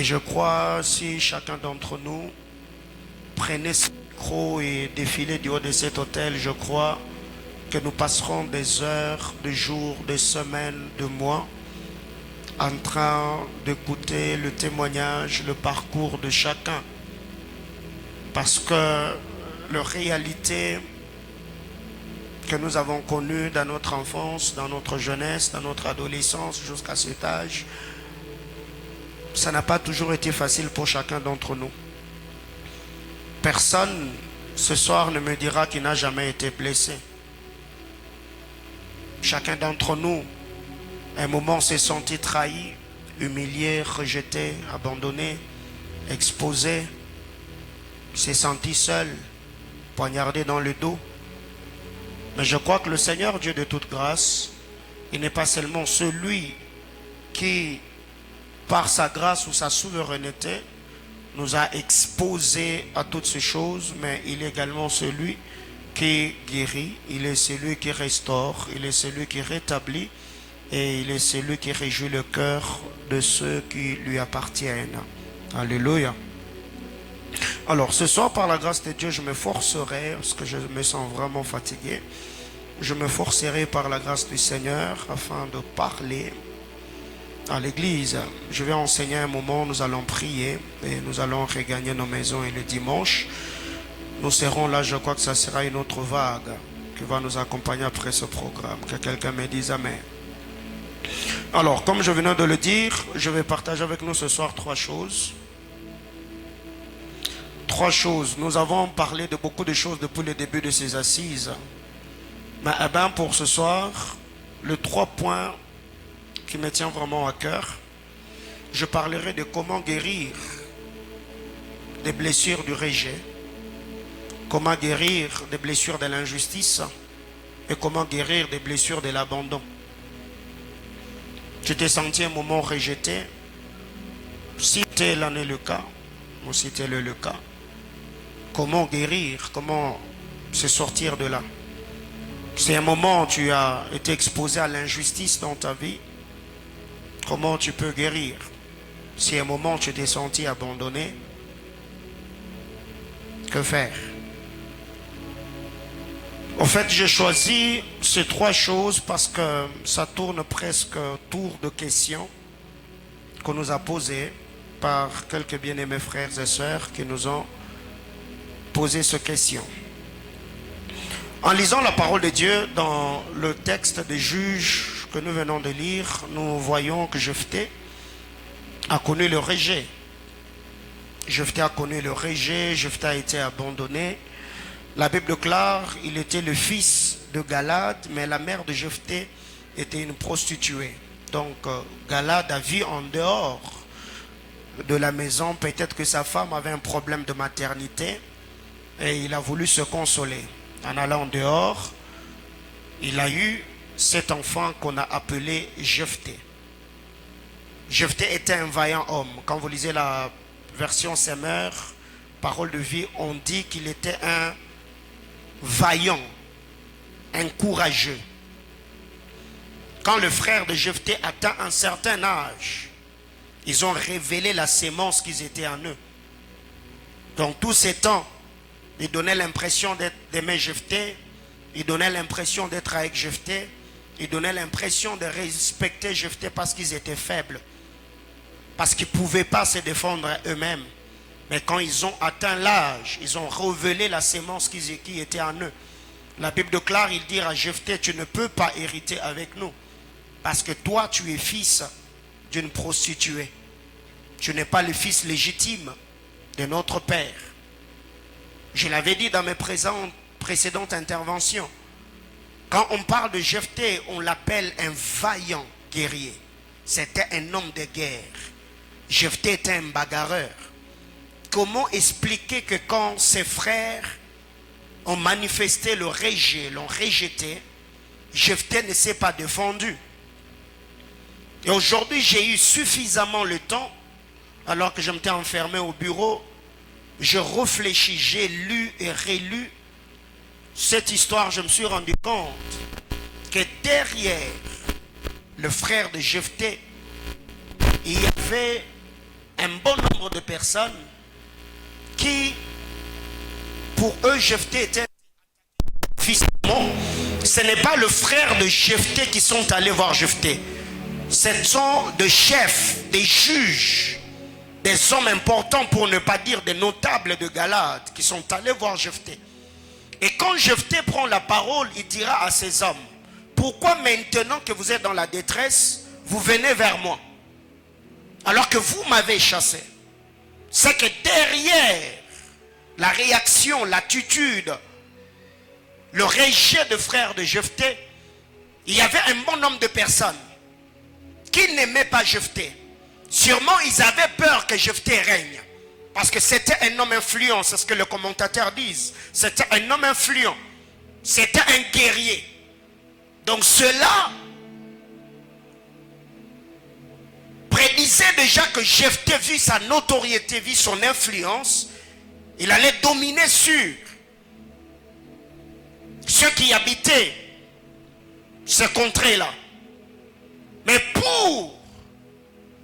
Et je crois, si chacun d'entre nous prenait ce micro et défilait du haut de cet hôtel, je crois que nous passerons des heures, des jours, des semaines, des mois en train d'écouter le témoignage, le parcours de chacun. Parce que la réalité que nous avons connue dans notre enfance, dans notre jeunesse, dans notre adolescence jusqu'à cet âge, ça n'a pas toujours été facile pour chacun d'entre nous. Personne ce soir ne me dira qu'il n'a jamais été blessé. Chacun d'entre nous, à un moment, s'est senti trahi, humilié, rejeté, abandonné, exposé, s'est senti seul, poignardé dans le dos. Mais je crois que le Seigneur, Dieu de toute grâce, il n'est pas seulement celui qui, par sa grâce ou sa souveraineté, nous a exposés à toutes ces choses, mais il est également celui qui guérit, il est celui qui restaure, il est celui qui rétablit, et il est celui qui réjouit le cœur de ceux qui lui appartiennent. Alléluia. Alors ce soir, par la grâce de Dieu, je me forcerai, parce que je me sens vraiment fatigué, je me forcerai par la grâce du Seigneur afin de parler à l'église. Je vais enseigner un moment, nous allons prier et nous allons regagner nos maisons, et le dimanche, nous serons là. Je crois que ça sera une autre vague qui va nous accompagner après ce programme. Que quelqu'un me dise Amen. Alors, comme je venais de le dire, je vais partager avec nous ce soir trois choses. Trois choses. Nous avons parlé de beaucoup de choses depuis le début de ces assises. Mais pour ce soir, les trois points qui me tiennent vraiment à cœur, je parlerai de comment guérir des blessures du rejet, comment guérir des blessures de l'injustice et comment guérir des blessures de l'abandon. Tu t'es senti un moment rejeté, si tel en est le cas, ou si tel est le cas, comment guérir, comment se sortir de là? C'est un moment où tu as été exposé à l'injustice dans ta vie, comment tu peux guérir? Si un moment où tu t'es senti abandonné, que faire? En fait, j'ai choisi ces trois choses parce que ça tourne presque autour de questions qu'on nous a posées par quelques bien-aimés frères et sœurs qui nous ont posé ces questions. En lisant la parole de Dieu dans le texte des Juges que nous venons de lire, nous voyons que Jephthé a connu le rejet. Jephthé a connu le rejet, Jephthé a été abandonné. La Bible déclare qu'il était le fils de Galad, mais la mère de Jephthé était une prostituée. Donc Galad a vu en dehors de la maison, peut-être que sa femme avait un problème de maternité et il a voulu se consoler. En allant dehors, il a eu cet enfant qu'on a appelé Jephthé. Jephthé était un vaillant homme. Quand vous lisez la version Semeur, parole de vie, on dit qu'il était un vaillant, un courageux. Quand le frère de Jephthé atteint un certain âge, ils ont révélé la sémence qu'ils étaient en eux. Donc tous ces temps, ils donnaient l'impression d'aimer Jephthé, ils donnaient l'impression d'être avec Jephthé, ils donnaient l'impression de respecter Jephthé parce qu'ils étaient faibles, parce qu'ils ne pouvaient pas se défendre eux-mêmes. Mais quand ils ont atteint l'âge, ils ont révélé la sémence qui était en eux. La Bible déclare, il dit à Jephthé, tu ne peux pas hériter avec nous, parce que toi tu es fils d'une prostituée. Tu n'es pas le fils légitime de notre père. Je l'avais dit dans mes précédentes interventions. Quand on parle de Jephthé, on l'appelle un vaillant guerrier. C'était un homme de guerre. Jephthé était un bagarreur. Comment expliquer que quand ses frères ont manifesté le rejet, l'ont rejeté, Jephthé ne s'est pas défendu? Et aujourd'hui, j'ai eu suffisamment le temps, alors que je m'étais enfermé au bureau, je réfléchis, j'ai lu et relu cette histoire. Je me suis rendu compte que derrière le frère de Jephthé, il y avait un bon nombre de personnes qui, pour eux, Jephthé était physiquement. Ce n'est pas le frère de Jephthé qui sont allés voir Jephthé. Ce sont des chefs, des juges, des hommes importants, pour ne pas dire des notables de Galade, qui sont allés voir Jephthé. Et quand Jephthé prend la parole, il dira à ces hommes: pourquoi maintenant que vous êtes dans la détresse, vous venez vers moi, alors que vous m'avez chassé? C'est que derrière la réaction, l'attitude, le rejet de frères de Jephthé, il y avait un bon nombre de personnes qui n'aimaient pas Jephthé. Sûrement, ils avaient peur que Jephthé règne. Parce que c'était un homme influent, c'est ce que les commentateurs disent. C'était un homme influent. C'était un guerrier. Donc cela prédisait déjà que Jephthé, vu sa notoriété, vu son influence, il allait dominer sur ceux qui habitaient ces contrées-là. Mais pour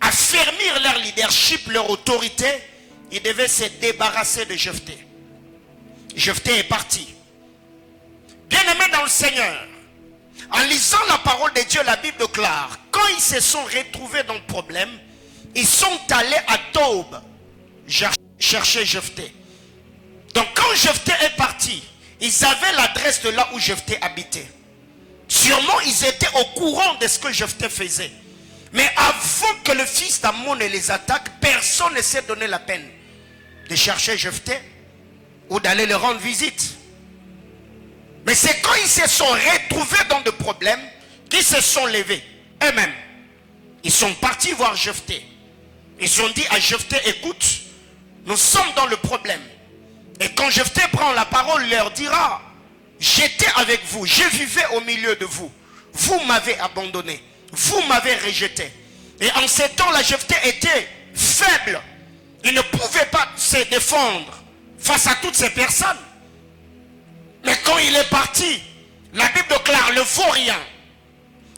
affermir leur leadership, leur autorité, ils devaient se débarrasser de Jephthé. Jephthé est parti. Bien-aimés dans le Seigneur, en lisant la parole de Dieu, la Bible déclare, quand ils se sont retrouvés dans le problème, ils sont allés à Tob chercher Jephthé. Donc quand Jephthé est parti, ils avaient l'adresse de là où Jephthé habitait. Sûrement ils étaient au courant de ce que Jephthé faisait. Mais avant que le fils d'Ammon ne les attaque, personne ne s'est donné la peine de chercher Jephthé ou d'aller leur rendre visite. Mais c'est quand ils se sont retrouvés dans des problèmes qu'ils se sont levés eux-mêmes. Ils sont partis voir Jephthé. Ils ont dit à Jephthé: écoute, nous sommes dans le problème. Et quand Jephthé prend la parole, il leur dira: j'étais avec vous, je vivais au milieu de vous. Vous m'avez abandonné, vous m'avez rejeté. Et en ces temps-là, Jephthé était faible. Il ne pouvait pas se défendre face à toutes ces personnes. Mais quand il est parti, la Bible déclare le vaurien,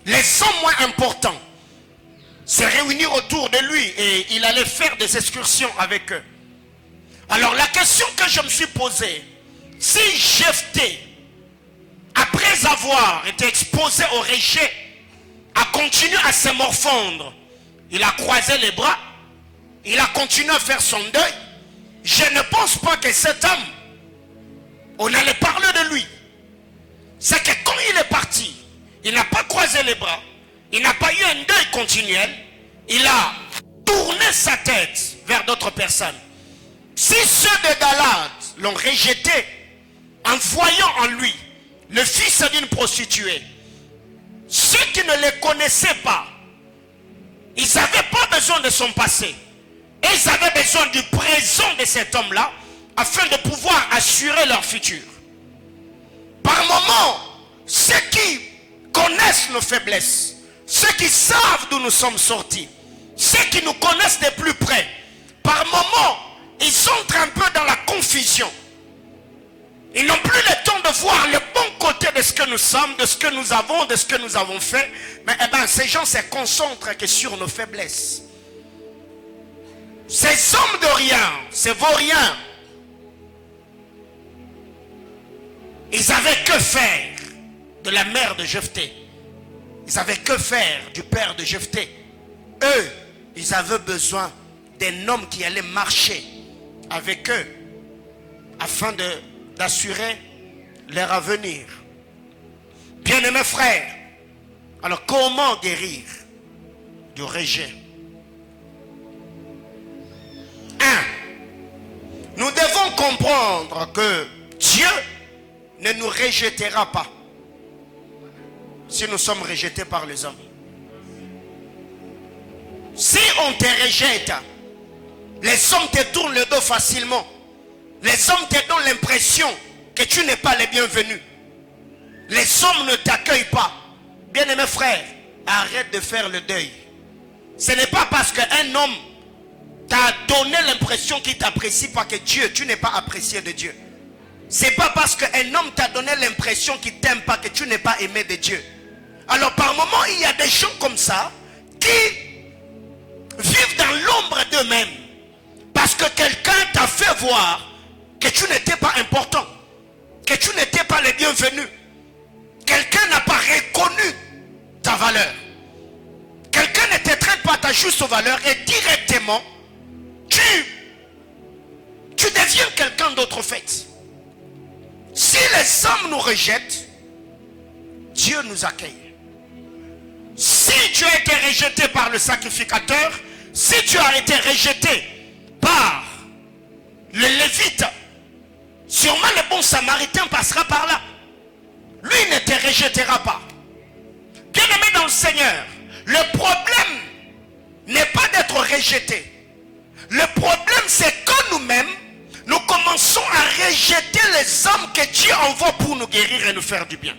les hommes moins importants, se réunir autour de lui et il allait faire des excursions avec eux. Alors la question que je me suis posée, si Jephthé, après avoir été exposé au rejet, a continué à se morfondre, il a croisé les bras, il a continué à faire son deuil, je ne pense pas que cet homme, on allait parler de lui. C'est que quand il est parti, il n'a pas croisé les bras, il n'a pas eu un deuil continuel, il a tourné sa tête vers d'autres personnes. Si ceux de Galade l'ont rejeté en voyant en lui le fils d'une prostituée, ceux qui ne les connaissaient pas, ils n'avaient pas besoin de son passé. Et ils avaient besoin du présent de cet homme-là afin de pouvoir assurer leur futur. Par moments, ceux qui connaissent nos faiblesses, ceux qui savent d'où nous sommes sortis, ceux qui nous connaissent de plus près, par moments, ils entrent un peu dans la confusion. Ils n'ont plus le temps de voir le bon côté de ce que nous sommes, de ce que nous avons, de ce que nous avons fait. Mais ces gens se concentrent que sur nos faiblesses. Ces hommes de rien, ces vauriens, ils avaient que faire de la mère de Jephthé. Ils avaient que faire du père de Jephthé. Eux, ils avaient besoin d'un homme qui allait marcher avec eux afin d'assurer leur avenir. Bien-aimés frères, alors comment guérir du rejet? 1. Nous devons comprendre que Dieu ne nous rejettera pas si nous sommes rejetés par les hommes. Si on te rejette, les hommes te tournent le dos facilement. Les hommes te donnent l'impression que tu n'es pas le bienvenu. Les hommes ne t'accueillent pas. Bien-aimés frères, arrête de faire le deuil. Ce n'est pas parce qu'un homme t'a donné l'impression qu'il t'apprécie pas que Dieu, tu n'es pas apprécié de Dieu. C'est pas parce qu'un homme t'a donné l'impression qu'il t'aime pas que tu n'es pas aimé de Dieu. Alors par moments, il y a des gens comme ça qui vivent dans l'ombre d'eux-mêmes. que quelqu'un t'a fait voir que tu n'étais pas important, que tu n'étais pas le bienvenu. Quelqu'un n'a pas reconnu ta valeur. Quelqu'un ne te traite pas ta juste valeur et directement, tu deviens quelqu'un d'autre fait. Si les hommes nous rejettent, Dieu nous accueille. Si tu as été rejeté par le sacrificateur, si tu as été rejeté par le lévite, sûrement le bon samaritain passera par là. Lui ne te rejettera pas. Bien-aimé dans le Seigneur, le problème n'est pas d'être rejeté. Le problème c'est que nous-mêmes, nous commençons à rejeter les hommes que Dieu envoie pour nous guérir et nous faire du bien.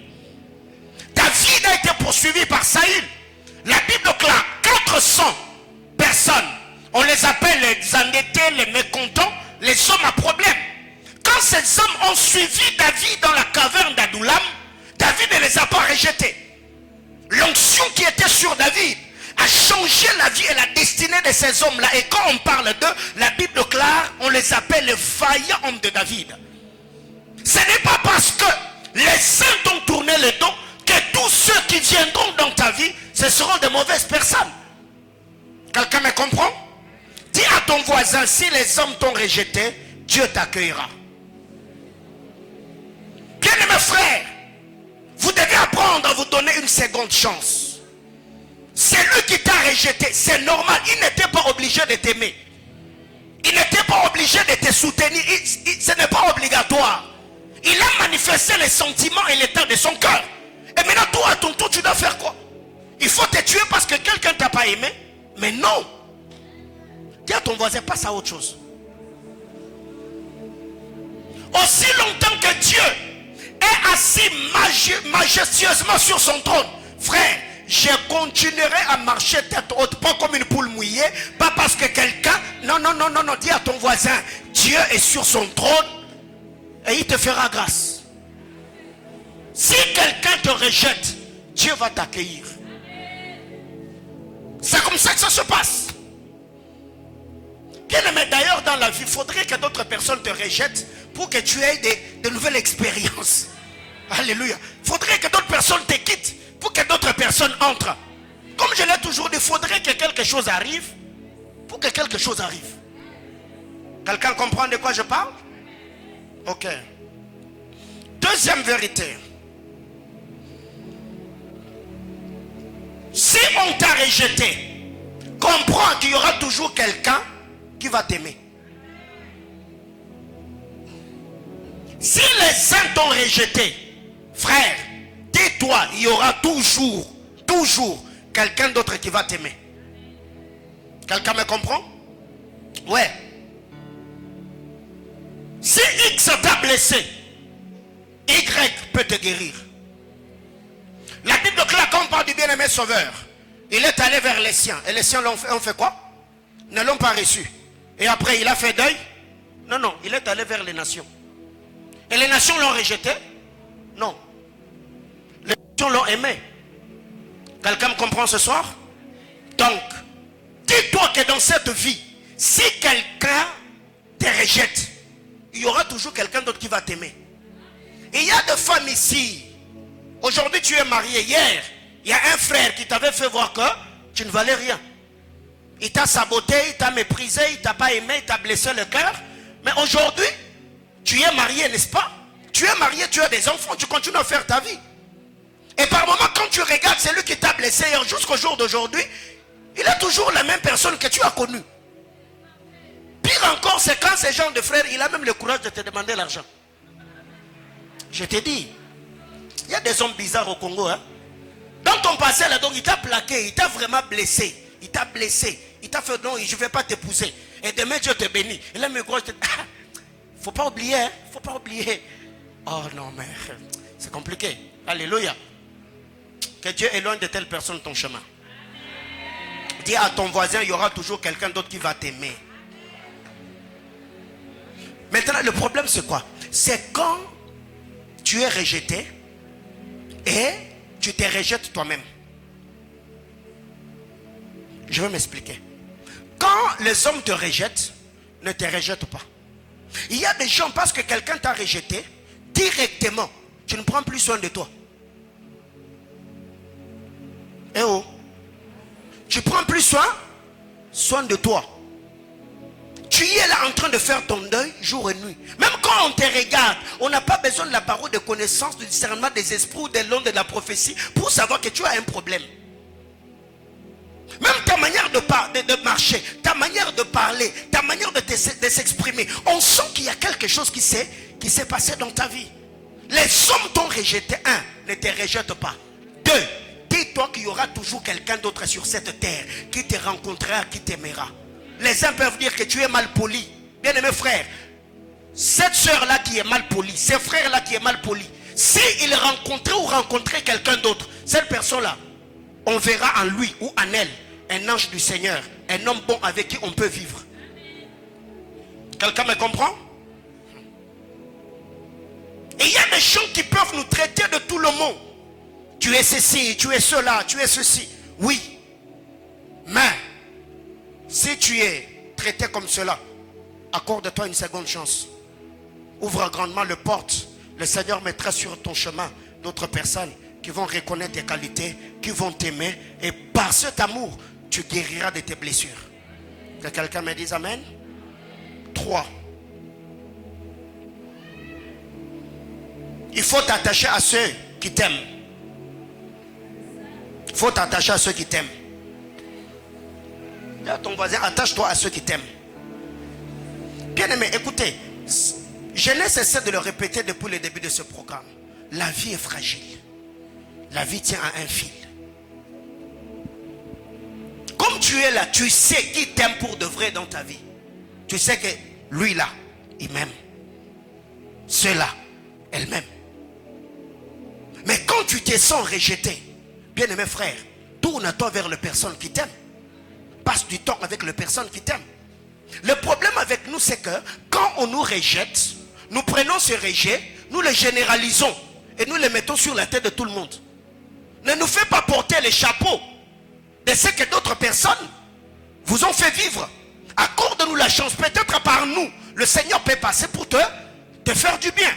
David a été poursuivi par Saül. La Bible déclare 400 personnes. On les appelle les endettés, les mécontents, les hommes à problème. Quand ces hommes ont suivi David dans la caverne d'Adoulam, David ne les a pas rejetés. L'onction qui était sur David a changé la vie et la destinée de ces hommes-là. Et quand on parle d'eux, la Bible déclare, on les appelle les vaillants hommes de David. Ce n'est pas parce que les saints t'ont tourné le dos que tous ceux qui viendront dans ta vie, ce seront de mauvaises personnes. Quelqu'un me comprend? Dis à ton voisin, si les hommes t'ont rejeté, Dieu t'accueillera. Bien-aimés frères, vous devez apprendre à vous donner une seconde chance. C'est lui qui t'a rejeté, c'est normal, il n'était pas obligé de t'aimer. Il n'était pas obligé de te soutenir, ce n'est pas obligatoire. Il a manifesté les sentiments et l'état de son cœur. Et maintenant, toi, à ton tour, tu dois faire quoi? Il faut te tuer parce que quelqu'un ne t'a pas aimé? Mais non. Dis à ton voisin, passe à autre chose. Aussi longtemps que Dieu est assis majestueusement sur son trône, frère, je continuerai à marcher tête haute, pas comme une poule mouillée, pas parce que quelqu'un... Non, dis à ton voisin, Dieu est sur son trône et il te fera grâce. Si quelqu'un te rejette, Dieu va t'accueillir. C'est comme ça que ça se passe. Bien aimé, d'ailleurs dans la vie, il faudrait que d'autres personnes te rejettent pour que tu aies de nouvelles expériences. Alléluia. Il faudrait que d'autres personnes te quittent pour que d'autres personnes entrent. Comme je l'ai toujours dit, il faudrait que quelque chose arrive pour que quelque chose arrive. Quelqu'un comprend de quoi je parle? Ok. Deuxième vérité. Si on t'a rejeté, comprends qu'il y aura toujours quelqu'un qui va t'aimer. Si les saints t'ont rejeté, frère, tais-toi, il y aura toujours quelqu'un d'autre qui va t'aimer. Quelqu'un me comprend? Ouais. Si X t'a blessé, Y peut te guérir. La Bible déclare quand on parle du bien-aimé sauveur, il est allé vers les siens. Et les siens ont fait quoi? Ne l'ont pas reçu. Et après il a fait deuil? Non, il est allé vers les nations. Et les nations l'ont rejeté? Non. Les nations l'ont aimé. Quelqu'un me comprend ce soir? Donc, dis-toi que dans cette vie, si quelqu'un te rejette, il y aura toujours quelqu'un d'autre qui va t'aimer. Il y a des femmes ici. Aujourd'hui tu es marié. Hier, il y a un frère qui t'avait fait voir que tu ne valais rien. Il t'a saboté, il t'a méprisé, il t'a pas aimé, il t'a blessé le cœur. Mais aujourd'hui, tu es marié, n'est-ce pas? Tu es marié, tu as des enfants, tu continues à faire ta vie. Et par moment, quand tu regardes celui qui t'a blessé hier jusqu'au jour d'aujourd'hui, il est toujours la même personne que tu as connue. Pire encore, c'est quand ce genre de frère, il a même le courage de te demander l'argent. Je te dis, il y a des hommes bizarres au Congo. Hein? Dans ton passé, là, donc, il t'a plaqué, il t'a vraiment blessé. Il t'a blessé. Il t'a fait non, je ne vais pas t'épouser. Et demain, Dieu te bénit. Et là, mes gros, je te dis, faut pas oublier, hein? Faut pas oublier. Oh non, mais c'est compliqué. Alléluia. Que Dieu éloigne de telles personnes ton chemin. Dis à ton voisin, il y aura toujours quelqu'un d'autre qui va t'aimer. Maintenant, le problème, c'est quoi? C'est quand tu es rejeté et tu te rejettes toi-même. Je vais m'expliquer. Quand les hommes te rejettent, ne te rejette pas. Il y a des gens, parce que quelqu'un t'a rejeté, directement, tu ne prends plus soin de toi. Eh oh, tu prends plus soin de toi. Tu y es là en train de faire ton deuil jour et nuit. Même quand on te regarde, on n'a pas besoin de la parole de connaissance, du discernement des esprits ou des langues de la prophétie pour savoir que tu as un problème. Même ta manière de marcher, ta manière de parler, ta manière de s'exprimer, on sent qu'il y a quelque chose qui s'est passé dans ta vie. Les hommes t'ont rejeté. Un, ne te rejette pas. Deux, dis-toi qu'il y aura toujours quelqu'un d'autre sur cette terre qui te rencontrera, qui t'aimera. Les uns peuvent dire que tu es mal poli. Bien-aimé frère, cette soeur-là qui est mal polie, ce frère-là qui est mal poli, s'il rencontrait quelqu'un d'autre, cette personne-là, on verra en lui ou en elle un ange du Seigneur, un homme bon avec qui on peut vivre. Quelqu'un me comprend? Et il y a des gens qui peuvent nous traiter de tout le monde. Tu es ceci, tu es cela, tu es ceci. Oui. Mais, si tu es traité comme cela, accorde-toi une seconde chance. Ouvre grandement le porte. Le Seigneur mettra sur ton chemin d'autres personnes qui vont reconnaître tes qualités, qui vont t'aimer. Et par cet amour, tu guériras de tes blessures. Que quelqu'un me dise amen. 3. Il faut t'attacher à ceux qui t'aiment. Il faut t'attacher à ceux qui t'aiment. Dis à ton voisin, attache-toi à ceux qui t'aiment. Bien aimé, écoutez, je n'ai cessé de le répéter depuis le début de ce programme. La vie est fragile. La vie tient à un fil. Comme tu es là, tu sais qui t'aime pour de vrai dans ta vie. Tu sais que lui là, il m'aime. Ceux-là, elle m'aime. Mais quand tu te sens rejeté, bien aimé frère, tourne-toi vers les personnes qui t'aiment. Passe du temps avec les personnes qui t'aiment. Le problème avec nous, c'est que quand on nous rejette, nous prenons ce rejet, nous le généralisons et nous le mettons sur la tête de tout le monde. Ne nous fais pas porter les chapeaux de ce que d'autres personnes vous ont fait vivre. Accorde-nous la chance. Peut-être par nous, le Seigneur peut passer pour te faire du bien.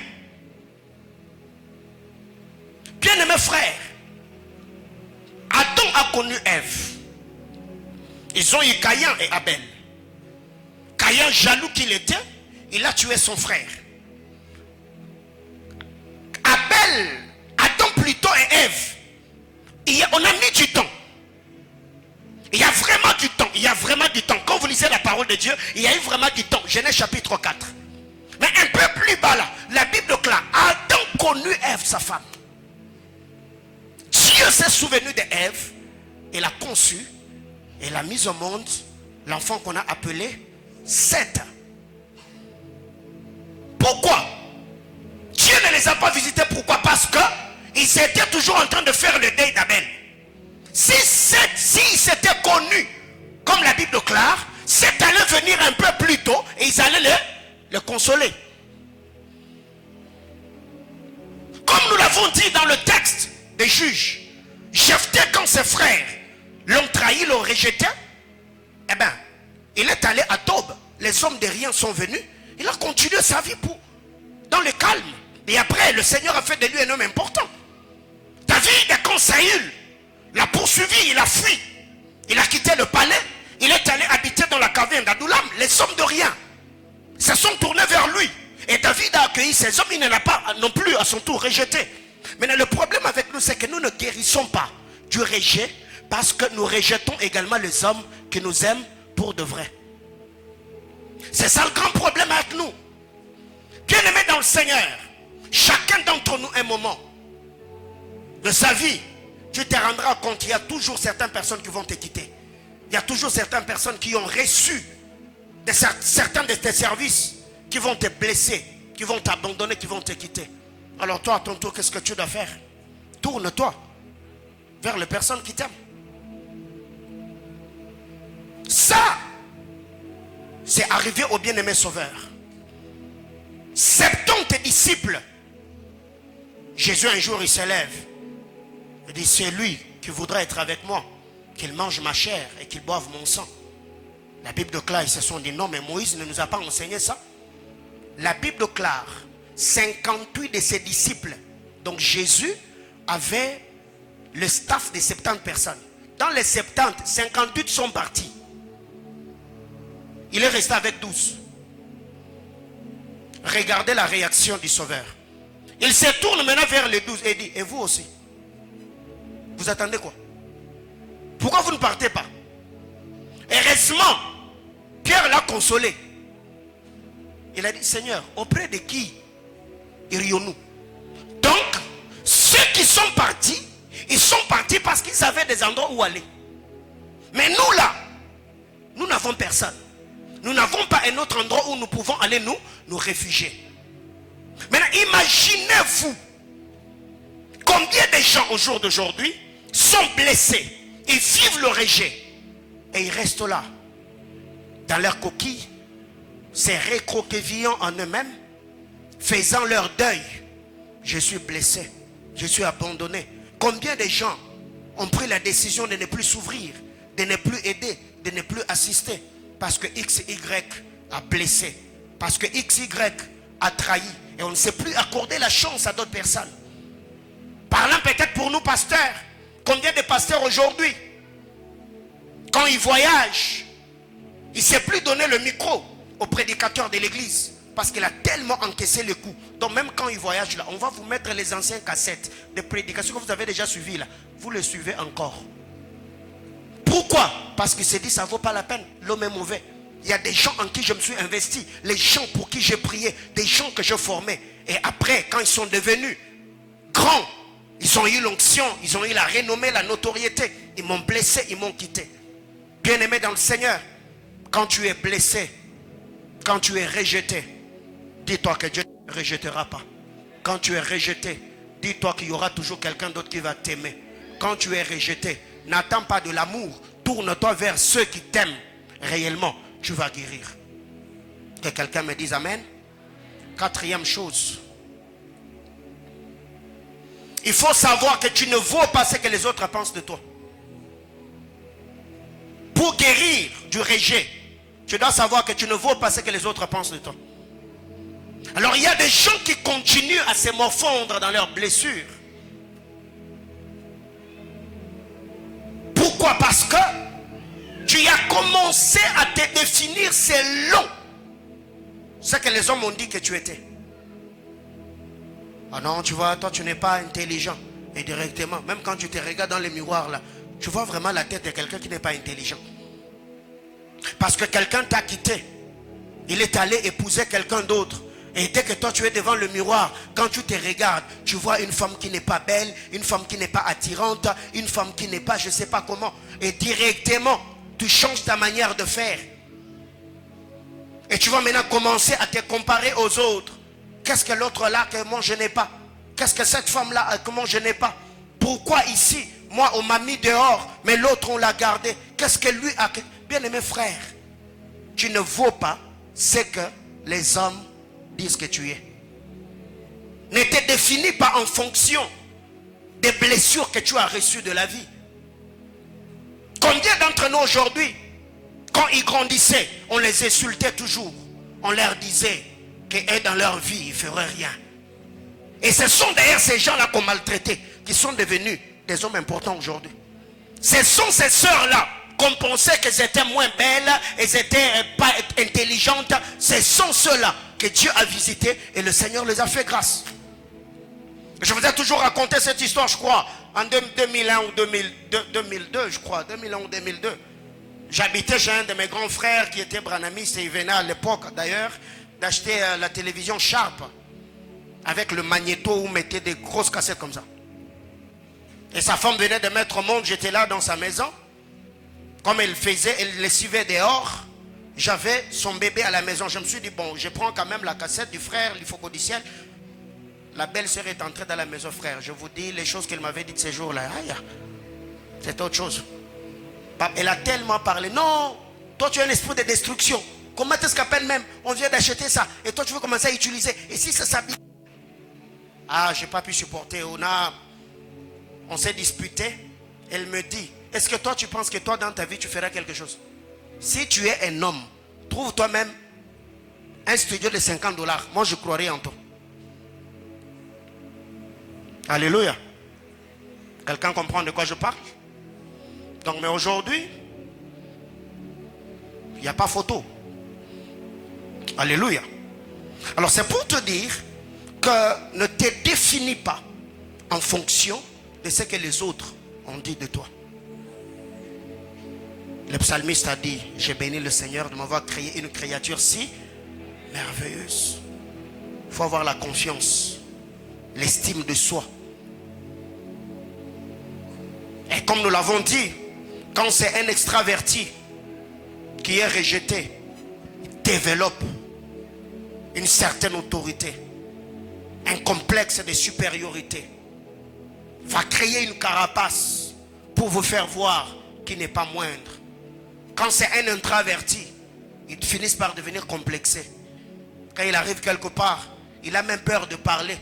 Bien-aimés frères, Adam a connu Ève. Ils ont eu Caïn et Abel. Caïn, jaloux qu'il était, il a tué son frère. Abel, Adam plutôt et Ève, on a mis du temps. Il y a vraiment du temps. Il y a vraiment du temps. Quand vous lisez la parole de Dieu, il y a eu vraiment du temps. Genèse chapitre 4. Mais un peu plus bas là, la Bible clame. Adam connut Ève, sa femme. Dieu s'est souvenu d'Ève. Il a conçu. Et l'a mise au monde. L'enfant qu'on a appelé Seth. Pourquoi? Dieu ne les a pas visités. Pourquoi? Parce que ils étaient toujours en train de faire le deuil d'Abel. Si s'étaient connus, comme la Bible clare, Seth allait venir un peu plus tôt et ils allaient le consoler. Comme nous l'avons dit dans le texte des juges, Jephthé, quand ses frères l'ont trahi, l'ont rejeté, eh bien, il est allé à Tob. Les hommes de rien sont venus. Il a continué sa vie dans le calme. Et après, le Seigneur a fait de lui un homme important. David, quand Saül l'a poursuivi, il a fui. Il a quitté le palais. Il est allé habiter dans la caverne d'Adoulam. Les hommes de rien se sont tournés vers lui. Et David a accueilli ces hommes. Il ne l'a pas non plus à son tour rejeté. Mais le problème avec nous, c'est que nous ne guérissons pas du rejet parce que nous rejetons également les hommes qui nous aiment pour de vrai. C'est ça le grand problème avec nous. Bien-aimés dans le Seigneur, chacun d'entre nous un moment de sa vie, tu te rendras compte qu'il y a toujours certaines personnes qui vont te quitter. Il y a toujours certaines personnes qui ont reçu certains de tes services, qui vont te blesser, qui vont t'abandonner, qui vont te quitter. Alors toi, à ton tour, qu'est-ce que tu dois faire? Tourne-toi vers les personnes qui t'aiment. Ça, c'est arrivé au bien-aimé Sauveur. 70 disciples. Jésus un jour il se lève. Il dit, c'est lui qui voudrait être avec moi, qu'il mange ma chair et qu'il boive mon sang. La Bible déclare, ils se sont dit non, mais Moïse ne nous a pas enseigné ça. La Bible déclare 58 de ses disciples. Donc Jésus avait le staff de 70 personnes. Dans les 70, 58 sont partis. Il est resté avec 12. Regardez la réaction du Sauveur. Il se tourne maintenant vers les 12 et dit, et vous aussi? Vous attendez quoi? Pourquoi vous ne partez pas? Heureusement, Pierre l'a consolé. Il a dit, Seigneur, auprès de qui irions-nous? Donc, ceux qui sont partis, ils sont partis parce qu'ils avaient des endroits où aller. Mais nous là, nous n'avons personne. Nous n'avons pas un autre endroit où nous pouvons aller nous réfugier. Maintenant, imaginez-vous combien de gens au jour d'aujourd'hui sont blessés. Ils vivent le rejet. Et ils restent là, dans leur coquille, se recroquevillant en eux-mêmes, faisant leur deuil. Je suis blessé, je suis abandonné. Combien de gens ont pris la décision de ne plus s'ouvrir, de ne plus aider, de ne plus assister, parce que XY a blessé, parce que XY a trahi, et on ne sait plus accorder la chance à d'autres personnes. Parlant peut-être pour nous pasteurs, combien de pasteurs aujourd'hui, quand ils voyagent, il ne sait plus donner le micro au prédicateur de l'église, parce qu'il a tellement encaissé le coup. Donc même quand il voyage là, on va vous mettre les anciennes cassettes de prédication que vous avez déjà suivies là. Vous les suivez encore. Pourquoi? Parce qu'il s'est dit ça ne vaut pas la peine. L'homme est mauvais. Il y a des gens en qui je me suis investi. Les gens pour qui j'ai prié. Des gens que je formais. Et après, quand ils sont devenus grands, ils ont eu l'onction, ils ont eu la renommée, la notoriété. Ils m'ont blessé, ils m'ont quitté. Bien-aimé dans le Seigneur, quand tu es blessé, quand tu es rejeté, dis-toi que Dieu ne te rejettera pas. Quand tu es rejeté, dis-toi qu'il y aura toujours quelqu'un d'autre qui va t'aimer. Quand tu es rejeté, n'attends pas de l'amour. Tourne-toi vers ceux qui t'aiment réellement. Tu vas guérir. Que quelqu'un me dise Amen. Quatrième chose. Il faut savoir que tu ne vaux pas ce que les autres pensent de toi. Pour guérir du rejet, tu dois savoir que tu ne vaux pas ce que les autres pensent de toi. Alors il y a des gens qui continuent à se morfondre dans leurs blessures. Pourquoi? Parce que tu as commencé à te définir selon ce que les hommes ont dit que tu étais. Ah non, tu vois, toi tu n'es pas intelligent. Et directement, même quand tu te regardes dans le miroir là, tu vois vraiment la tête de quelqu'un qui n'est pas intelligent. Parce que quelqu'un t'a quitté. Il est allé épouser quelqu'un d'autre. Et dès que toi tu es devant le miroir, quand tu te regardes, tu vois une femme qui n'est pas belle, une femme qui n'est pas attirante, une femme qui n'est pas je ne sais pas comment. Et directement, tu changes ta manière de faire. Et tu vas maintenant commencer à te comparer aux autres. Qu'est-ce que l'autre là que moi je n'ai pas? Qu'est-ce que cette femme là que moi je n'ai pas? Pourquoi ici, moi on m'a mis dehors, mais l'autre on l'a gardé? Qu'est-ce que lui a... Bien-aimé frère, tu ne vaux pas ce que les hommes disent que tu es. Ne te définis pas en fonction des blessures que tu as reçues de la vie. Combien d'entre nous aujourd'hui, quand ils grandissaient, on les insultait toujours. On leur disait que dans leur vie, ils ne feraient rien. Et ce sont d'ailleurs ces gens-là qu'on maltraitait, qui sont devenus des hommes importants aujourd'hui. Ce sont ces sœurs-là qu'on pensait qu'elles étaient moins belles, elles n'étaient pas intelligentes. Ce sont ceux-là que Dieu a visités et le Seigneur les a fait grâce. Je vous ai toujours raconté cette histoire, je crois, en 2001 ou 2002, je crois, 2001 ou 2002. J'habitais chez un de mes grands frères qui était branamiste et il venait à l'époque d'ailleurs d'acheter la télévision Sharp avec le magnéto où on mettait des grosses cassettes comme ça. Et sa femme venait de mettre au monde, j'étais là dans sa maison. Comme elle faisait, elle les suivait dehors. J'avais son bébé à la maison. Je me suis dit, bon, je prends quand même la cassette du frère, l'Ifocodiciel. La belle-sœur est entrée dans la maison, frère. Je vous dis les choses qu'elle m'avait dites ces jours-là. C'est autre chose. Elle a tellement parlé. Non, toi tu as un esprit de destruction. Comment est-ce qu'appelle même? On vient d'acheter ça. Et toi tu veux commencer à utiliser. Et si ça s'habille? Ah, j'ai pas pu supporter. On s'est disputé. Elle me dit, est-ce que toi tu penses que toi dans ta vie tu feras quelque chose? Si tu es un homme, trouve toi-même un studio de $50. Moi, je croirais en toi. Alléluia. Quelqu'un comprend de quoi je parle? Donc, mais aujourd'hui, il n'y a pas photo. Alléluia. Alors, c'est pour te dire que ne te définis pas en fonction de ce que les autres ont dit de toi. Le psalmiste a dit: j'ai béni le Seigneur de m'avoir créé une créature si merveilleuse. Il faut avoir la confiance, l'estime de soi. Et comme nous l'avons dit, quand c'est un extraverti qui est rejeté, il développe une certaine autorité, un complexe de supériorité, va créer une carapace pour vous faire voir qu'il n'est pas moindre. Quand c'est un introverti, ils finissent par devenir complexés. Quand il arrive quelque part, il a même peur de parler.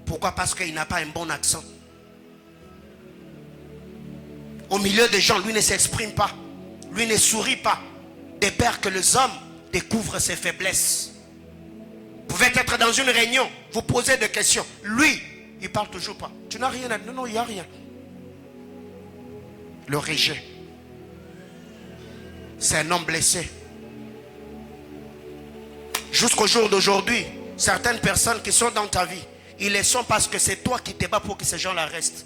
Pourquoi? Parce qu'il n'a pas un bon accent. Au milieu des gens, lui ne s'exprime pas. Lui ne sourit pas. De peur que les hommes découvrent ses faiblesses. Vous pouvez être dans une réunion, vous posez des questions. Lui, il ne parle toujours pas. Tu n'as rien à dire. Non, il n'y a rien. Le rejet. C'est un homme blessé. Jusqu'au jour d'aujourd'hui, certaines personnes qui sont dans ta vie, ils le sont parce que c'est toi qui te bats pour que ces gens-là restent.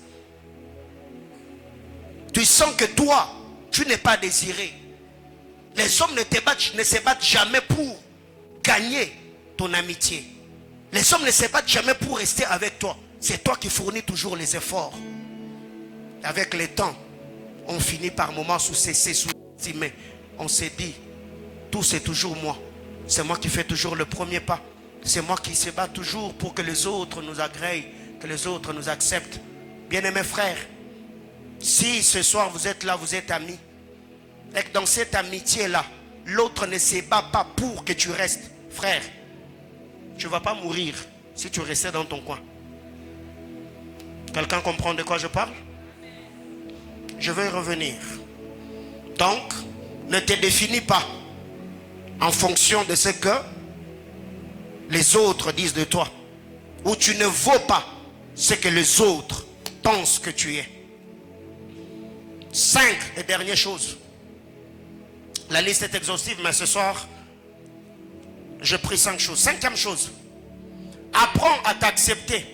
Tu sens que toi, tu n'es pas désiré. Les hommes ne se battent jamais pour gagner ton amitié. Les hommes ne se battent jamais pour rester avec toi. C'est toi qui fournis toujours les efforts. Avec le temps, on finit par moments sous-cesser, sous-estimer. On s'est dit, tout c'est toujours moi. C'est moi qui fais toujours le premier pas. C'est moi qui se bat toujours pour que les autres nous agréent, que les autres nous acceptent. Bien-aimés frères, si ce soir vous êtes là, vous êtes amis, et que dans cette amitié-là, l'autre ne se bat pas pour que tu restes, frère, tu ne vas pas mourir si tu restes dans ton coin. Quelqu'un comprend de quoi je parle? Je vais y revenir. Donc, ne te définis pas en fonction de ce que les autres disent de toi. Ou tu ne vaux pas ce que les autres pensent que tu es. 5 et dernière chose. La liste est exhaustive, mais ce soir, j'ai pris 5 choses. 5e chose. Apprends à t'accepter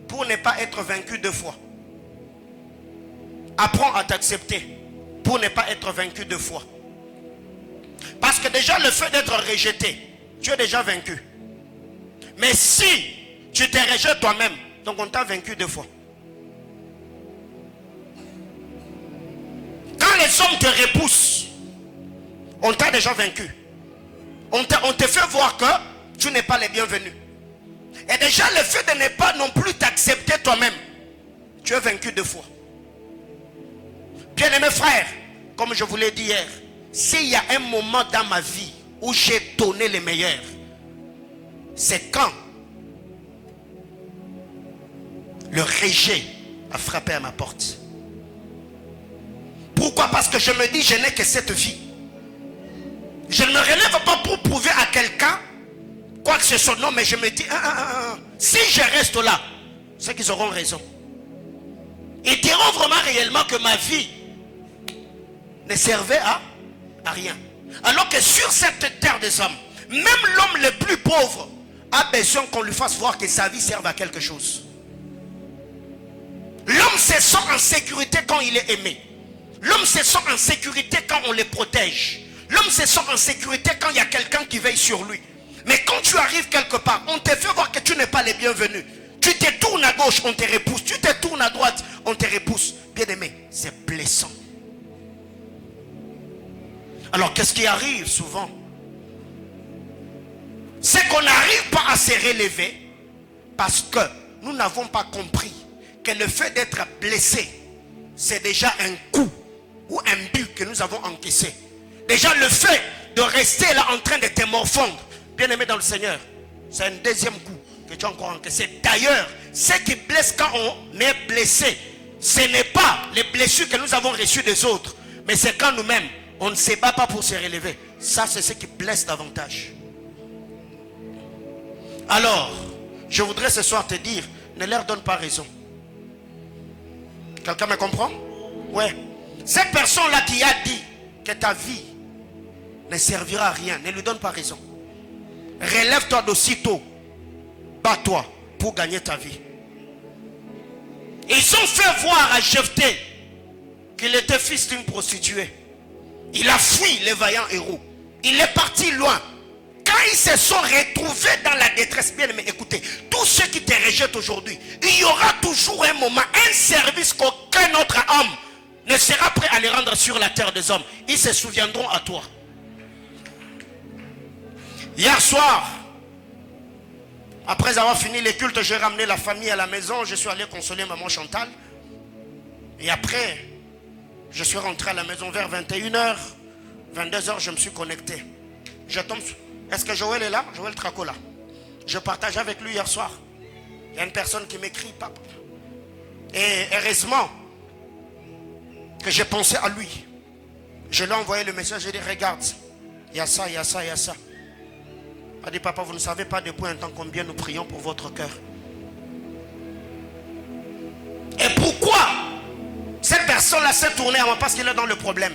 pour ne pas être vaincu 2 fois. Apprends à t'accepter pour ne pas être vaincu 2 fois. Parce que déjà le fait d'être rejeté, tu es déjà vaincu. Mais si tu te rejettes toi-même, donc on t'a vaincu 2 fois. Quand les hommes te repoussent, on t'a déjà vaincu. On te fait voir que tu n'es pas le bienvenu. Et déjà le fait de ne pas non plus t'accepter toi-même, tu es vaincu 2 fois. Bien-aimés frères, comme je vous l'ai dit hier, s'il y a un moment dans ma vie où j'ai donné le meilleur, c'est quand le rejet a frappé à ma porte. Pourquoi? Parce que je me dis, je n'ai que cette vie. Je ne me relève pas pour prouver à quelqu'un quoi que ce soit. Non, mais je me dis, si je reste là, c'est qu'ils auront raison. Ils diront vraiment réellement que ma vie ne servait à rien. Alors que sur cette terre des hommes, même l'homme le plus pauvre a besoin qu'on lui fasse voir que sa vie serve à quelque chose. L'homme se sent en sécurité quand il est aimé. L'homme se sent en sécurité quand on le protège. L'homme se sent en sécurité quand il y a quelqu'un qui veille sur lui. Mais quand tu arrives quelque part, on te fait voir que tu n'es pas le bienvenu. Tu te tournes à gauche, on te repousse. Tu te tournes à droite, on te repousse. Bien aimé, c'est blessant. Alors qu'est-ce qui arrive souvent? C'est qu'on n'arrive pas à se relever parce que nous n'avons pas compris que le fait d'être blessé, c'est déjà un coup ou un but que nous avons encaissé. Déjà le fait de rester là en train de te morfondre, bien aimé dans le Seigneur, c'est un deuxième coup que tu as encore encaissé. D'ailleurs, ce qui blesse quand on est blessé, ce n'est pas les blessures que nous avons reçues des autres, mais c'est quand nous-mêmes On ne se bat pas pour se relever. Ça, c'est ce qui blesse davantage. Alors, je voudrais ce soir te dire, ne leur donne pas raison. Quelqu'un me comprend? Ouais. Cette personne-là qui a dit que ta vie ne servira à rien, ne lui donne pas raison. Relève-toi d'aussitôt. Bats-toi pour gagner ta vie. Ils ont fait voir à Jephthé qu'il était fils d'une prostituée. Il a fui les vaillants héros. Il est parti loin. Quand ils se sont retrouvés dans la détresse, bien aimé, écoutez, tous ceux qui te rejettent aujourd'hui, il y aura toujours un moment, un service qu'aucun autre homme ne sera prêt à les rendre sur la terre des hommes. Ils se souviendront à toi. Hier soir, après avoir fini les cultes, j'ai ramené la famille à la maison. Je suis allé consoler maman Chantal. Et après, je suis rentré à la maison vers 21h. 22h, je me suis connecté. Je tombe. Est-ce que Joël est là? Joël Traco là. Je partage avec lui hier soir. Il y a une personne qui m'écrit, papa. Et heureusement que j'ai pensé à lui. Je lui ai envoyé le message. J'ai dit, regarde, il y a ça, il y a ça, il y a ça. Il a dit, papa, vous ne savez pas depuis un temps combien nous prions pour votre cœur. Et pourquoi cette personne-là s'est tournée à moi? Parce qu'il est dans le problème.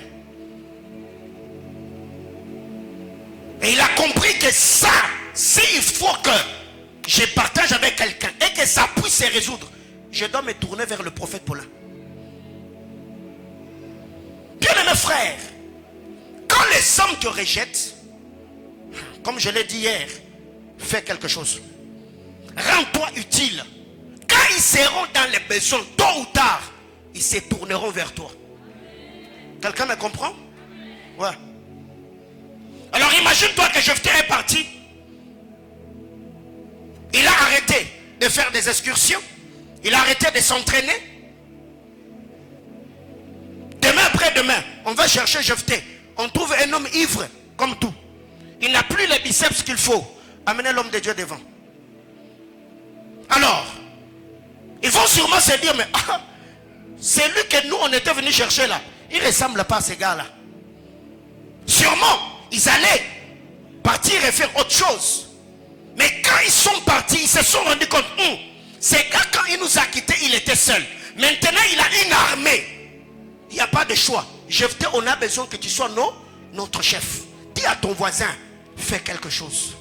Et il a compris que ça, s'il faut que je partage avec quelqu'un et que ça puisse se résoudre, je dois me tourner vers le prophète Paulin. Bien aimé frère, quand les hommes te rejettent, comme je l'ai dit hier, fais quelque chose. Rends-toi utile. Quand ils seront dans les besoins, tôt ou tard, ils se tourneront vers toi. Quelqu'un me comprend? Ouais. Alors imagine-toi que Jephthé est parti. Il a arrêté de faire des excursions. Il a arrêté de s'entraîner. Demain après-demain, on va chercher Jephthé. On trouve un homme ivre comme tout. Il n'a plus les biceps qu'il faut. Amener l'homme de Dieu devant. Alors, ils vont sûrement se dire, mais c'est lui que nous on était venus chercher là. Il ne ressemble pas à ces gars-là. Sûrement, ils allaient partir et faire autre chose. Mais quand ils sont partis, ils se sont rendus compte, ces gars, quand il nous a quittés, il était seul. Maintenant, il a une armée. Il n'y a pas de choix. Jephthé, on a besoin que tu sois notre chef. Dis à ton voisin, fais quelque chose.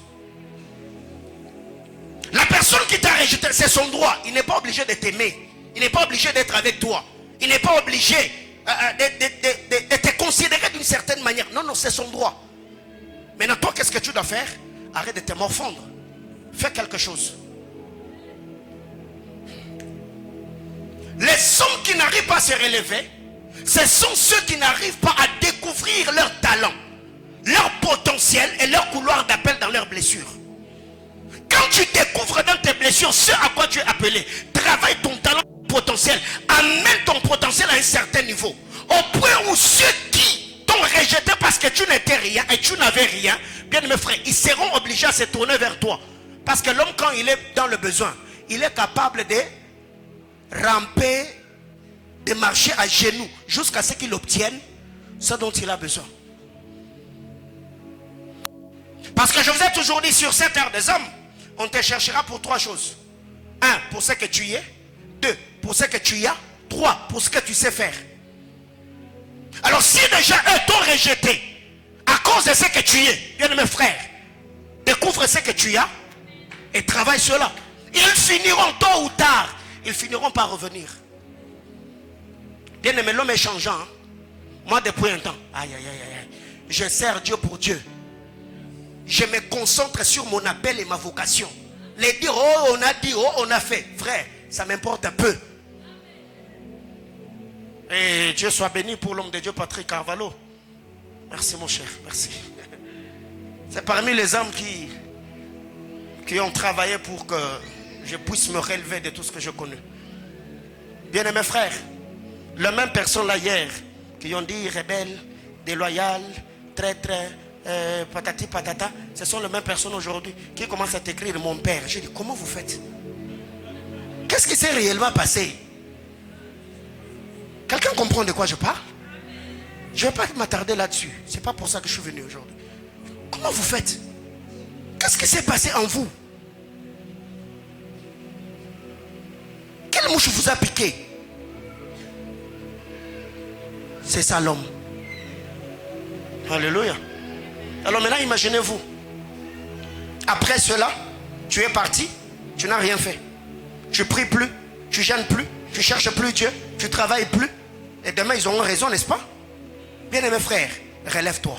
La personne qui t'a rejeté, c'est son droit. Il n'est pas obligé de t'aimer. Il n'est pas obligé d'être avec toi. Il n'est pas obligé de te considérer d'une certaine manière. Non, non, c'est son droit. Maintenant, toi, qu'est-ce que tu dois faire? Arrête de te morfondre. Fais quelque chose. Les hommes qui n'arrivent pas à se relever, ce sont ceux qui n'arrivent pas à découvrir leur talent, leur potentiel et leur couloir d'appel dans leurs blessures. Quand tu découvres dans tes blessures ce à quoi tu es appelé, travaille ton talent potentiel, amène ton potentiel à un certain niveau, au point où ceux qui t'ont rejeté parce que tu n'étais rien et tu n'avais rien, bien mes frères, ils seront obligés à se tourner vers toi. Parce que l'homme, quand il est dans le besoin, il est capable de ramper, de marcher à genoux jusqu'à ce qu'il obtienne ce dont il a besoin. Parce que je vous ai toujours dit, sur cette terre des hommes, on te cherchera pour trois choses. 1, pour ce que tu y es. 2, pour ce que tu y as. 3, pour ce que tu sais faire. Alors si déjà eux t'ont rejeté à cause de ce que tu es, bien mes frères, découvre ce que tu as et travaille cela. Ils finiront tôt ou tard, ils finiront par revenir. Bien aimé, l'homme est changeant. Hein? Moi depuis un temps, aïe, je sers Dieu pour Dieu. Je me concentre sur mon appel et ma vocation. Les dire, oh on a dit, oh on a fait. Frère, ça m'importe un peu. Et Dieu soit béni pour l'homme de Dieu Patrick Carvalho. Merci mon cher, merci. C'est parmi les hommes qui ont travaillé pour que je puisse me relever de tout ce que je connais. Bien aimés frères, les mêmes personnes là hier qui ont dit rebelle, déloyal, traître, patati patata, ce sont les mêmes personnes aujourd'hui qui commencent à t'écrire mon père. J'ai dit comment vous faites? Qu'est-ce qui s'est réellement passé? Quelqu'un comprend de quoi je parle? Je ne vais pas m'attarder là-dessus. Ce n'est pas pour ça que je suis venu aujourd'hui. Comment vous faites? Qu'est-ce qui s'est passé en vous? Quelle mouche vous a piqué? C'est ça l'homme. Alléluia. Alors maintenant, imaginez-vous. Après cela, tu es parti, tu n'as rien fait. Tu pries plus, tu jeûnes plus, tu cherches plus Dieu, tu travailles plus. Et demain, ils auront raison, n'est-ce pas? Bien-aimé frère, relève-toi.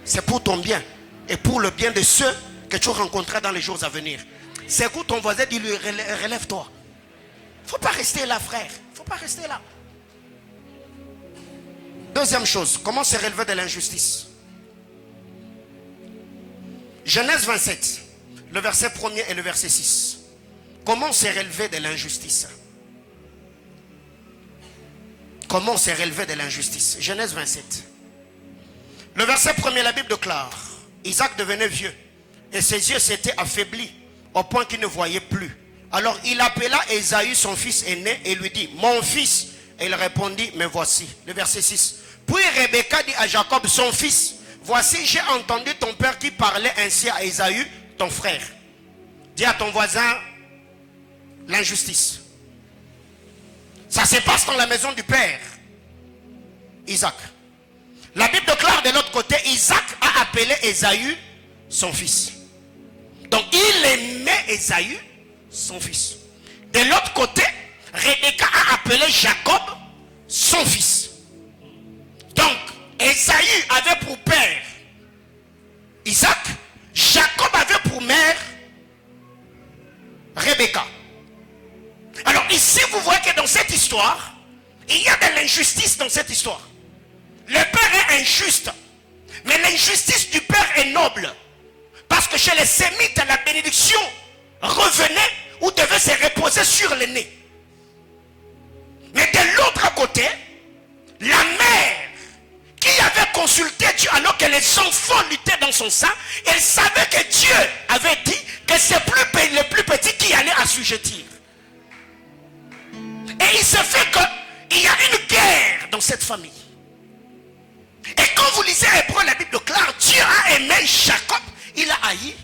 C'est pour ton bien et pour le bien de ceux que tu rencontreras dans les jours à venir. C'est que ton voisin dit lui, relève-toi. Il ne faut pas rester là, frère. Il ne faut pas rester là. Deuxième chose, comment se relever de l'injustice? Genèse 27, le verset 1er et le verset 6. Comment se relever de l'injustice? Comment se relever de l'injustice? Genèse 27. Le verset 1er, la Bible déclare: Isaac devenait vieux et ses yeux s'étaient affaiblis au point qu'il ne voyait plus. Alors il appela Ésaü, son fils aîné, et lui dit: Mon fils. Et il répondit: Me voici. Le verset 6. Puis Rebecca dit à Jacob, son fils: Voici, j'ai entendu ton père qui parlait ainsi à Ésaü, ton frère. Dis à ton voisin l'injustice. Ça se passe dans la maison du père Isaac. La Bible déclare de l'autre côté: Isaac a appelé Ésaü son fils. Donc il aimait Ésaü son fils. De l'autre côté, Rebecca a appelé Jacob son fils. Donc Ésaü avait pour père Isaac, Jacob avait pour mère Rebecca. Alors ici vous voyez que dans cette histoire, il y a de l'injustice dans cette histoire. Le père est injuste, mais l'injustice du père est noble. Parce que chez les Sémites, la bénédiction revenait ou devait se reposer sur l'aîné. Mais de l'autre côté, la mère qui avait consulté Dieu alors que les enfants luttaient dans son sein, elle savait que Dieu avait dit que c'est le plus petit qui allait assujettir. Et il se fait qu'il y a une guerre dans cette famille. Et quand vous lisez Hébreu, la Bible déclare: Dieu a aimé Jacob, il a haï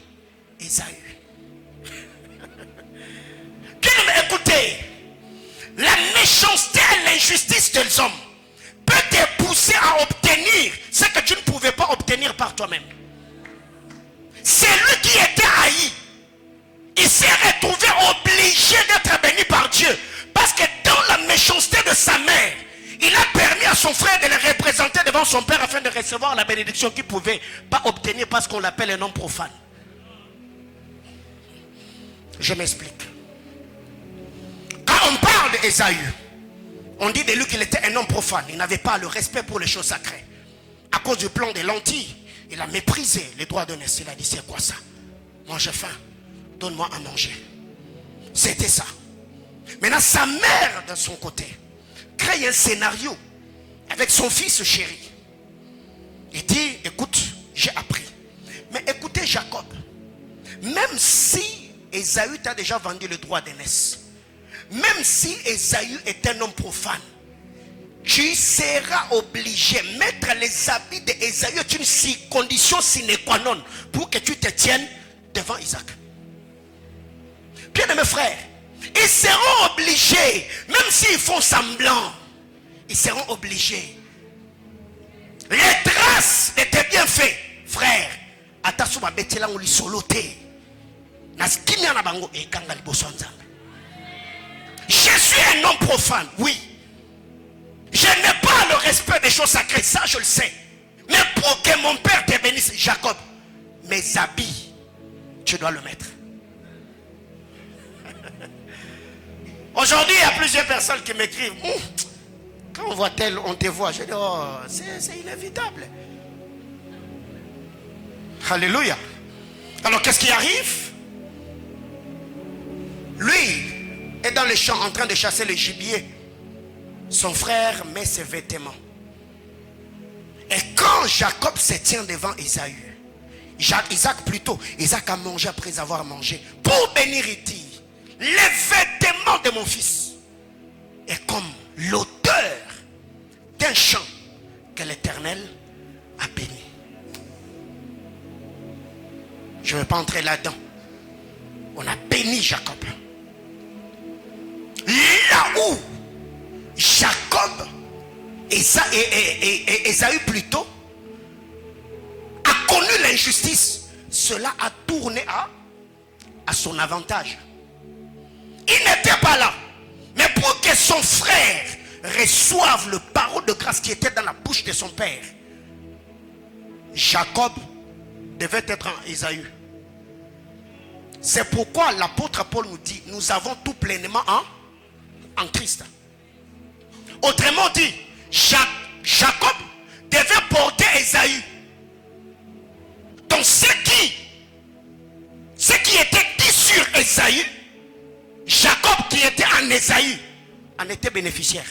Ésaü. Bien, écoutez, la méchanceté et l'injustice des hommes peut te pousser à obtenir ce que tu ne pouvais pas obtenir par toi-même. C'est lui qui était haï. Il s'est retrouvé obligé d'être béni par Dieu. Parce que dans la méchanceté de sa mère, il a permis à son frère de le représenter devant son père afin de recevoir la bénédiction qu'il ne pouvait pas obtenir parce qu'on l'appelle un homme profane. Je m'explique. Quand on parle d'Ésaü, on dit de lui qu'il était un homme profane. Il n'avait pas le respect pour les choses sacrées. À cause du plan des lentilles, il a méprisé les droits de naissance. Il a dit: c'est quoi ça? Moi j'ai faim, donne-moi à manger. C'était ça. Maintenant sa mère de son côté crée un scénario avec son fils chéri. Il dit: écoute, j'ai appris. Mais écoutez Jacob, même si Ésaü t'a déjà vendu le droit d'aînesse, même si Ésaü est un homme profane, tu seras obligé de mettre les habits d'Ésaü est une condition sine qua non pour que tu te tiennes devant Isaac. Bien mes frères, ils seront obligés, même s'ils font semblant, ils seront obligés. Les traces de tes bienfaits, frère, atasuba betela ngoli soloté. Naskimia na bango e kanga liboso nzambe. Je suis un homme profane, oui. Je n'ai pas le respect des choses sacrées, ça je le sais. Mais pour que mon père te bénisse, Jacob, mes habits, tu dois le mettre. Aujourd'hui, il y a plusieurs personnes qui m'écrivent: quand on voit tel, on te voit. Je dis: oh, c'est inévitable. Alléluia. Alors qu'est-ce qui arrive? Lui est dans les champs en train de chasser le gibier. Son frère met ses vêtements. Et quand Jacob se tient devant Ésaü, Isaac plutôt, Isaac a mangé après avoir mangé. Pour bénir, il dit: les vêtements de mon fils est comme l'odeur d'un champ que l'Éternel entrer là-dedans. On a béni Jacob. Là où Jacob, Ésaü plutôt, a connu l'injustice, cela a tourné à son avantage. Il n'était pas là. Mais pour que son frère reçoive le parole de grâce qui était dans la bouche de son père, Jacob devait être en Ésaü. C'est pourquoi l'apôtre Paul nous dit, nous avons tout pleinement en Christ. Autrement dit, Jacob devait porter Ésaü. Donc ce qui était dit sur Ésaü, Jacob qui était en Ésaü en était bénéficiaire.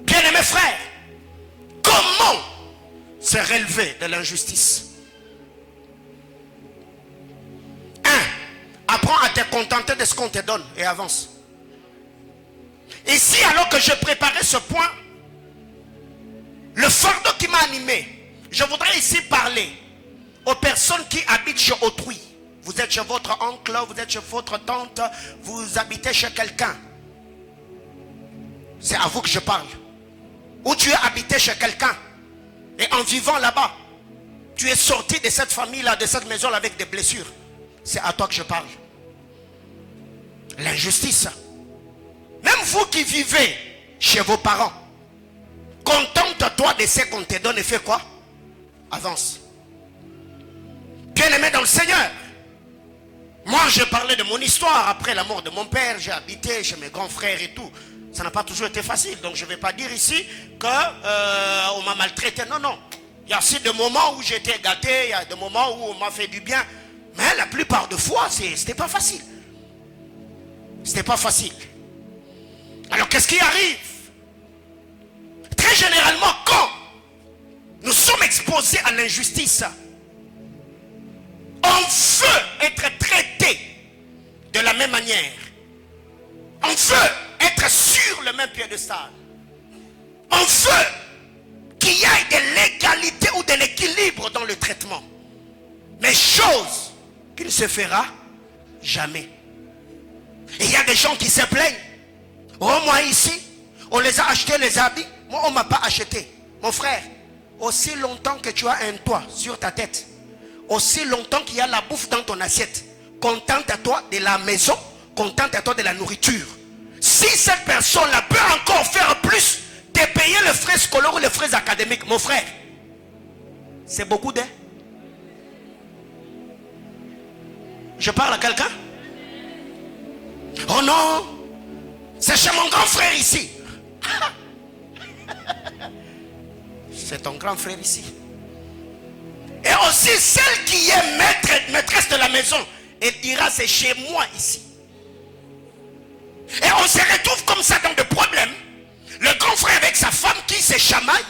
Bien-aimés frères, comment se relever de l'injustice? 1. Apprends à te contenter de ce qu'on te donne et avance. Ici, alors que je préparais ce point, le fardeau qui m'a animé, je voudrais ici parler aux personnes qui habitent chez autrui. Vous êtes chez votre oncle, vous êtes chez votre tante, vous habitez chez quelqu'un. C'est à vous que je parle. Ou tu es habité chez quelqu'un. Et en vivant là-bas, tu es sorti de cette famille-là, de cette maison-là avec des blessures. C'est à toi que je parle. L'injustice. Même vous qui vivez chez vos parents, contente-toi de ce qu'on te donne et fais quoi? Avance. Bien-aimé dans le Seigneur, moi je parlais de mon histoire. Après la mort de mon père, j'ai habité chez mes grands frères et tout. Ça n'a pas toujours été facile. Donc je ne vais pas dire ici qu'on m'a maltraité. Non, non. Il y a aussi des moments où j'étais gâté. Il y a des moments où on m'a fait du bien. Mais la plupart de fois, c'était pas facile. C'était pas facile. Alors qu'est-ce qui arrive? Très généralement, quand nous sommes exposés à l'injustice, on veut être traité de la même manière. On veut être sur le même piédestal. On veut qu'il y ait de l'égalité ou de l'équilibre dans le traitement. Mais chose qui ne se fera jamais. Et il y a des gens qui se plaignent. Oh, moi ici, on les a achetés les habits. Moi, on ne m'a pas acheté. Mon frère, aussi longtemps que tu as un toit sur ta tête, aussi longtemps qu'il y a la bouffe dans ton assiette, contente-toi de la maison, contente-toi de la nourriture. Si cette personne-là peut encore faire plus, de payer les frais scolaires ou les frais académiques, mon frère, c'est beaucoup d'aide. Je parle à quelqu'un? Oh non, c'est chez mon grand frère ici. C'est ton grand frère ici. Et aussi celle qui est maîtresse de la maison, elle dira c'est chez moi ici. Et on se retrouve comme ça dans des problèmes. Le grand frère avec sa femme qui se chamaille.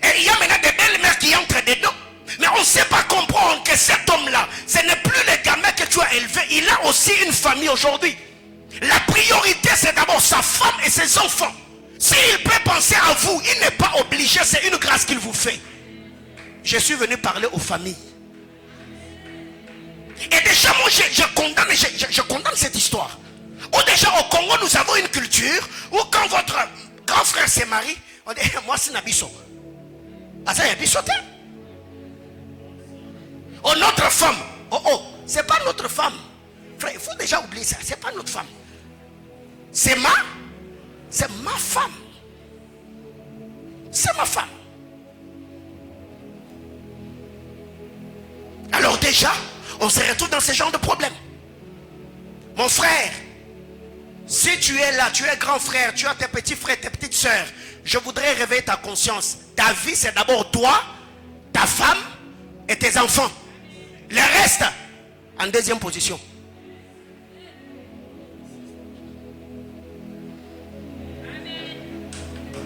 Et il y a maintenant des belles-mères qui entrent dedans. Mais on ne sait pas comprendre que cet homme-là, ce n'est plus le gamin que tu as élevé. Il a aussi une famille aujourd'hui. La priorité, c'est d'abord sa femme et ses enfants. S'il peut penser à vous, il n'est pas obligé. C'est une grâce qu'il vous fait. Je suis venu parler aux familles. Et déjà, moi, je condamne cette histoire. Ou déjà, au Congo, nous avons une culture où quand votre grand frère se marie, on dit, moi, c'est Nabiso. Ah, ça, Nabiso, oh, notre femme. Oh, c'est pas notre femme. Frère, il faut déjà oublier ça. C'est pas notre femme. C'est ma femme. C'est ma femme. Alors déjà, on se retrouve dans ce genre de problème. Mon frère, si tu es là, tu es grand frère, tu as tes petits frères, tes petites soeurs, je voudrais réveiller ta conscience. Ta vie, c'est d'abord toi, ta femme et tes enfants. Le reste, en deuxième position.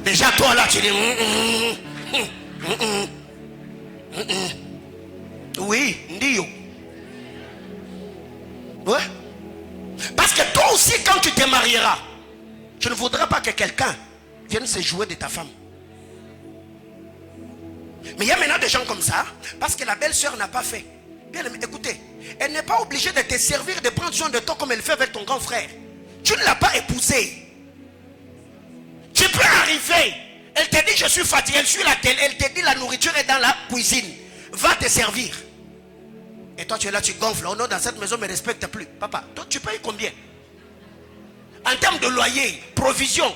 Déjà, toi là, tu dis... Oui, Ndio. Ouais. Parce que toi aussi, quand tu te marieras, je ne voudrais pas que quelqu'un vienne se jouer de ta femme. Mais il y a maintenant des gens comme ça, parce que la belle-sœur n'a pas fait. Bien aimé, écoutez, elle n'est pas obligée de te servir, de prendre soin de toi comme elle fait avec ton grand frère. Tu ne l'as pas épousée. Tu peux arriver, elle te dit je suis fatiguée, elle suit la télé, elle te dit la nourriture est dans la cuisine. Va te servir. Et toi tu es là, tu gonfles. Oh non, dans cette maison, ne me respecte plus. Papa, toi tu payes combien? En termes de loyer, provision,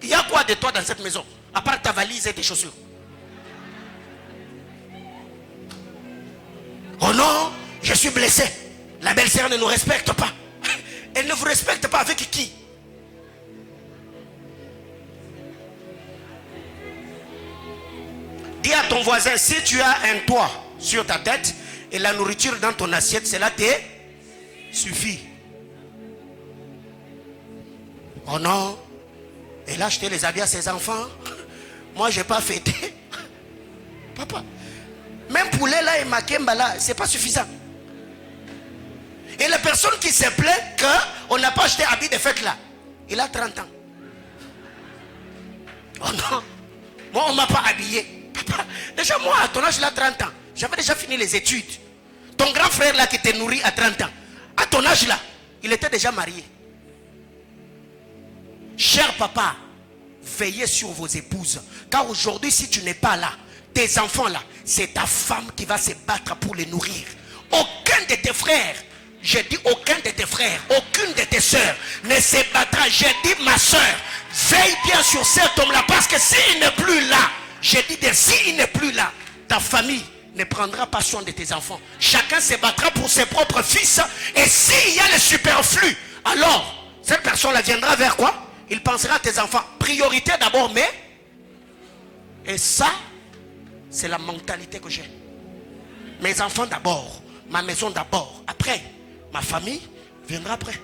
il y a quoi de toi dans cette maison? À part ta valise et tes chaussures. Oh non, je suis blessé. La belle-sœur ne nous respecte pas. Elle ne vous respecte pas avec qui? Dis à ton voisin, si tu as un toit sur ta tête et la nourriture dans ton assiette, cela te suffit. Oh non, elle a acheté les habits à ses enfants. Moi, je n'ai pas fêté. Papa, même poulet là et makemba là, c'est pas suffisant. Et la personne qui se plaint qu'on n'a pas acheté habits de fête là, il a 30 ans. Oh non, moi on ne m'a pas habillé. Papa, déjà moi à ton âge là 30 ans, j'avais déjà fini les études. Ton grand frère là qui te nourrit à 30 ans, à ton âge là, il était déjà marié. Cher papa, veillez sur vos épouses. Car aujourd'hui si tu n'es pas là, tes enfants là, c'est ta femme qui va se battre pour les nourrir. Aucun de tes frères, je dis aucun de tes frères, aucune de tes soeurs ne se battra. Je dis ma soeur, veille bien sur cet homme là, parce que s'il n'est plus là, je dis s'il n'est plus là, ta famille ne prendra pas soin de tes enfants. Chacun se battra pour ses propres fils. Et s'il y a le superflu, alors cette personne là viendra vers quoi? Il pensera à tes enfants. Priorité d'abord, mais... Et ça, c'est la mentalité que j'ai. Mes enfants d'abord, ma maison d'abord. Après, ma famille viendra après.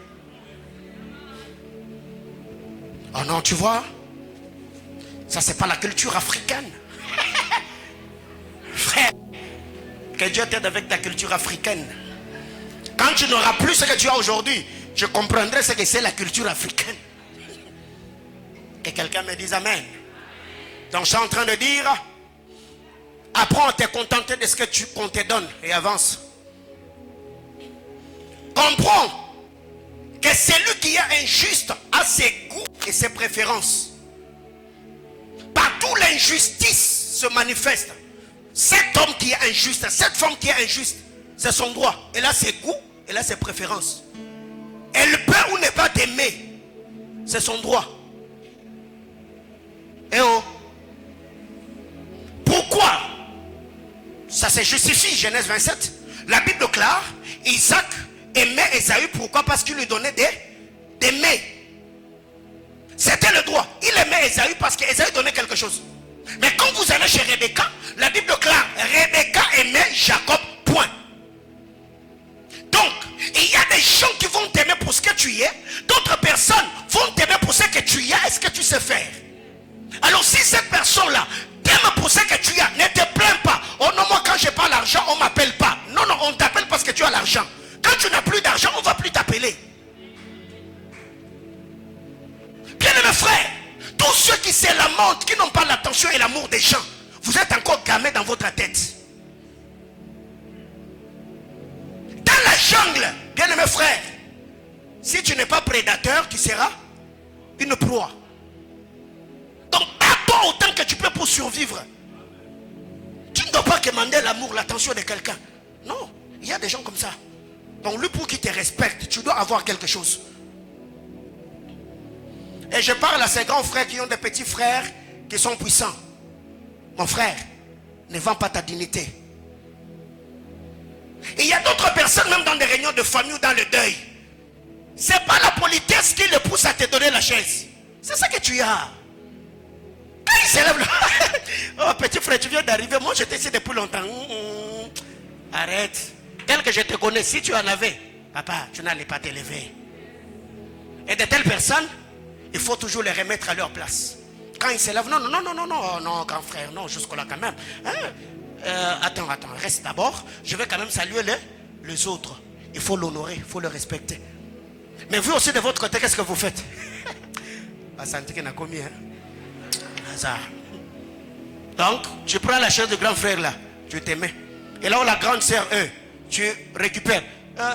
Oh non, tu vois, ça c'est pas la culture africaine. Frère, que Dieu t'aide avec ta culture africaine. Quand tu n'auras plus ce que tu as aujourd'hui, je comprendrai ce que c'est la culture africaine. Que quelqu'un me dise amen. Donc je suis en train de dire, apprends à te contenter de ce que qu'on te donne et avance. Comprends que celui qui est injuste a ses goûts et ses préférences. Partout l'injustice se manifeste. Cet homme qui est injuste, cette femme qui est injuste, c'est son droit. Elle a ses goûts, elle a ses préférences. Elle peut ou ne pas t'aimer, c'est son droit. Et oh, pourquoi ça se justifie? Genèse 27, la Bible déclare, Isaac aimait Ésaü. Pourquoi? Parce qu'il lui donnait d'aimer. C'était le droit. Il aimait Ésaü parce qu'Ésaü donnait quelque chose. Mais quand vous allez chez Rebecca, la Bible déclare, Rebecca aimait Jacob, point. Donc, il y a des gens qui vont t'aimer pour ce que tu es. D'autres personnes vont t'aimer pour ce que tu as et ce que tu sais faire. Alors si cette personne-là t'aime pour ce que tu as, ne te plains pas. Oh non, moi quand j'ai pas l'argent, on m'appelle pas. Non, non, on t'appelle parce que tu as l'argent. Quand tu n'as plus d'argent, on ne va plus t'appeler. Bien-aimés frères, tous ceux qui se lamentent, qui n'ont pas l'attention et l'amour des gens, vous êtes encore gamés dans votre tête. Dans la jungle, bien-aimés frères, si tu n'es pas prédateur, tu seras une proie. Donc, bats-toi autant que tu peux pour survivre. Tu ne dois pas demander l'amour, l'attention de quelqu'un. Non, il y a des gens comme ça. Donc, lui, pour qu'il te respecte, tu dois avoir quelque chose. Et je parle à ces grands frères qui ont des petits frères qui sont puissants. Mon frère, ne vends pas ta dignité. Et il y a d'autres personnes, même dans des réunions de famille ou dans le deuil. Ce n'est pas la politesse qui le pousse à te donner la chaise. C'est ça que tu as. Il s'élève là. Oh petit frère, tu viens d'arriver. Moi je t'ai depuis longtemps. Arrête. Tel que je te connais, si tu en avais, papa, tu n'allais pas t'élever. Et de telles personnes, il faut toujours les remettre à leur place. Quand ils s'élèvent, non, non, non, non, non, non, non, grand frère, non, jusque-là quand même. Hein? Attends, reste d'abord. Je vais quand même saluer les autres. Il faut l'honorer, il faut le respecter. Mais vous aussi de votre côté, qu'est-ce que vous faites? Santé qui n'a commis, hein? Ça. Donc, tu prends la chaise de grand frère là, tu te mets. Et là où la grande sœur, tu récupères.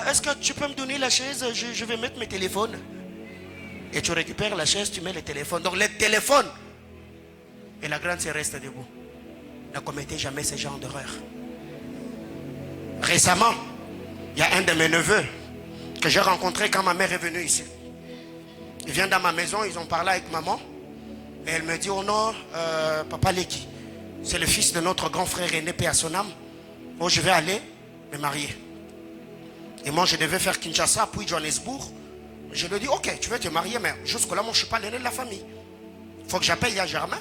Est-ce que tu peux me donner la chaise? Je vais mettre mes téléphones. Et tu récupères la chaise, tu mets les téléphones. Donc les téléphones. Et la grande sœur reste debout. Ne commettez jamais ce genre d'erreur. Récemment, il y a un de mes neveux que j'ai rencontré quand ma mère est venue ici. Il vient dans ma maison, ils ont parlé avec maman. Et elle me dit, oh non, papa Leki, c'est le fils de notre grand frère aîné, paix à son âme. Oh, je vais aller me marier. Et moi, je devais faire Kinshasa, puis Johannesburg. Je lui dis, ok, tu veux te marier, mais jusque-là, moi, je ne suis pas l'aîné de la famille. Il faut que j'appelle Yaya Germain,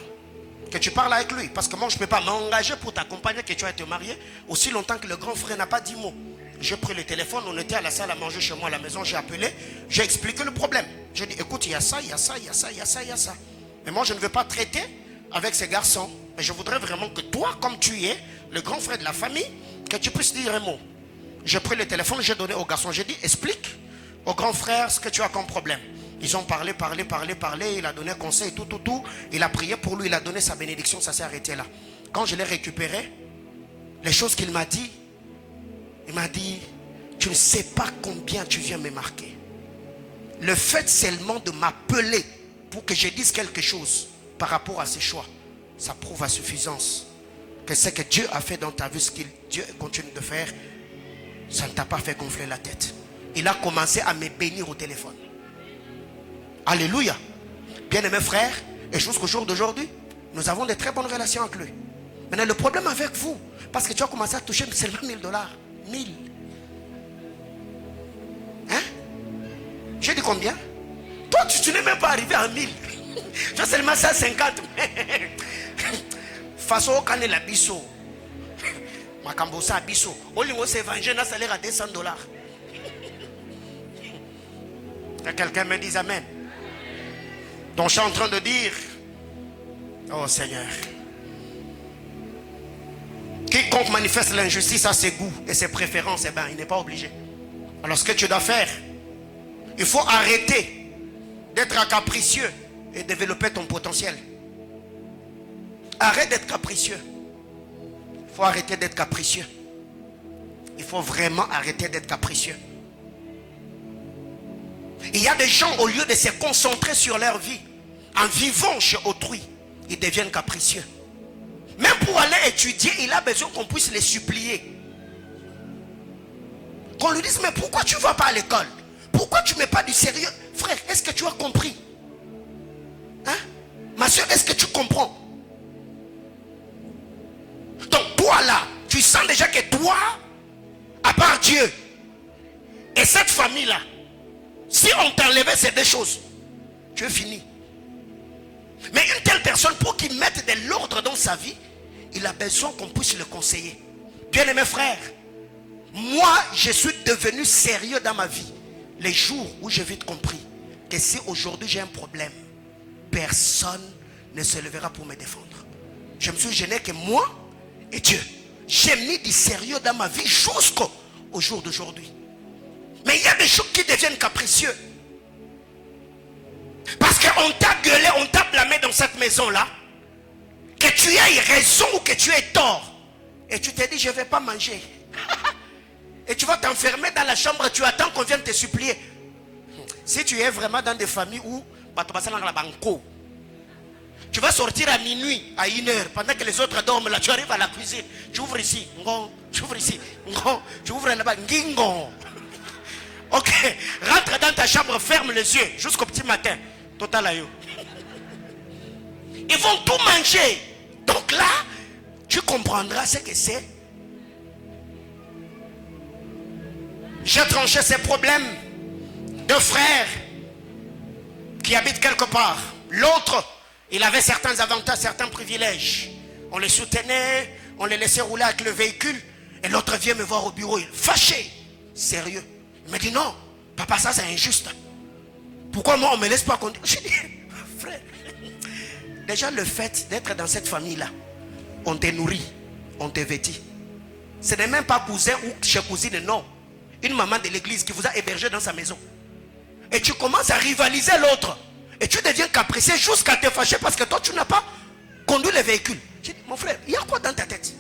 que tu parles avec lui. Parce que moi, je ne peux pas m'engager pour t'accompagner, que tu vas te marier, aussi longtemps que le grand frère n'a pas dit mot. J'ai pris le téléphone, on était à la salle à manger chez moi à la maison, j'ai appelé, j'ai expliqué le problème. J'ai dit, écoute, il y a ça, il y a ça, il y a ça, il y a ça, il y a ça. Mais moi, je ne veux pas traiter avec ces garçons. Mais je voudrais vraiment que toi, comme tu es, le grand frère de la famille, que tu puisses dire un mot. J'ai pris le téléphone, j'ai donné au garçon, j'ai dit, explique au grand frère ce que tu as comme problème. Ils ont parlé, il a donné conseil, tout. Il a prié pour lui, il a donné sa bénédiction, ça s'est arrêté là. Quand je l'ai récupéré, les choses qu'il m'a dit, il m'a dit, tu ne sais pas combien tu viens me marquer. Le fait seulement de m'appeler pour que je dise quelque chose par rapport à ses choix, ça prouve à suffisance que ce que Dieu a fait dans ta vie, ce que Dieu continue de faire, ça ne t'a pas fait gonfler la tête. Il a commencé à me bénir au téléphone. Alléluia. Bien-aimés frères, et jusqu'au jour d'aujourd'hui, nous avons de très bonnes relations avec lui. Maintenant, le problème avec vous, parce que tu as commencé à toucher seulement $1000. 1000. Hein? J'ai dit combien? Toi, tu n'es même pas arrivé à 1000. Tu as seulement 150. Façon au canet la bisso. Makambosa bisso. Au lieu de s'évangéliser, un salaire à $200. Que quelqu'un me dise amen. Donc je suis en train de dire, oh Seigneur, quiconque manifeste l'injustice à ses goûts et ses préférences, eh ben, il n'est pas obligé. Alors ce que tu dois faire, il faut arrêter d'être capricieux et développer ton potentiel. Arrête d'être capricieux. Il faut arrêter d'être capricieux. Il faut vraiment arrêter d'être capricieux. Il y a des gens, au lieu de se concentrer sur leur vie, en vivant chez autrui, ils deviennent capricieux. Même pour aller étudier, il a besoin qu'on puisse les supplier. Qu'on lui dise, mais pourquoi tu ne vas pas à l'école? Pourquoi tu ne mets pas du sérieux? Frère, est-ce que tu as compris? Hein? Ma soeur, est-ce que tu comprends? Donc toi là, tu sens déjà que toi, à part Dieu et cette famille-là, si on t'enlevait ces deux choses, tu es fini. Mais une telle personne, pour qu'il mette de l'ordre dans sa vie, il a besoin qu'on puisse le conseiller. Bien-aimés frères, moi, je suis devenu sérieux dans ma vie les jours où j'ai vite compris que si aujourd'hui j'ai un problème, personne ne se lèvera pour me défendre. Je me suis gêné que moi et Dieu, j'ai mis du sérieux dans ma vie jusqu'au jour d'aujourd'hui. Mais il y a des choses qui deviennent capricieux. Parce qu'on t'a gueulé, on t'a blâmé dans cette maison-là, que tu aies raison ou que tu aies tort. Et tu t'es dit, je ne vais pas manger. Et tu vas t'enfermer dans la chambre, tu attends qu'on vienne te supplier. Si tu es vraiment dans des familles où tu vas sortir à minuit, à 1h, pendant que les autres dorment, là, tu arrives à la cuisine, tu ouvres ici, tu ouvres ici, tu ouvres là-bas, ok, rentre dans ta chambre, ferme les yeux jusqu'au petit matin. Total ayo. Ils vont tout manger. Donc là, tu comprendras ce que c'est. J'ai tranché ces problèmes de frères qui habitent quelque part. L'autre, il avait certains avantages, certains privilèges. On les soutenait, on les laissait rouler avec le véhicule. Et l'autre vient me voir au bureau, il est fâché, sérieux. Il me dit non, papa, ça c'est injuste. Pourquoi moi on ne me laisse pas conduire? Je dis, frère, déjà le fait d'être dans cette famille-là, on te nourrit, on te vêtit. Ce n'est même pas cousin ou chez cousine, non. Une maman de l'église qui vous a hébergé dans sa maison. Et tu commences à rivaliser l'autre. Et tu deviens capricieux jusqu'à te fâcher parce que toi tu n'as pas conduit le véhicule. J'ai dit, mon frère, il y a quoi dans ta tête?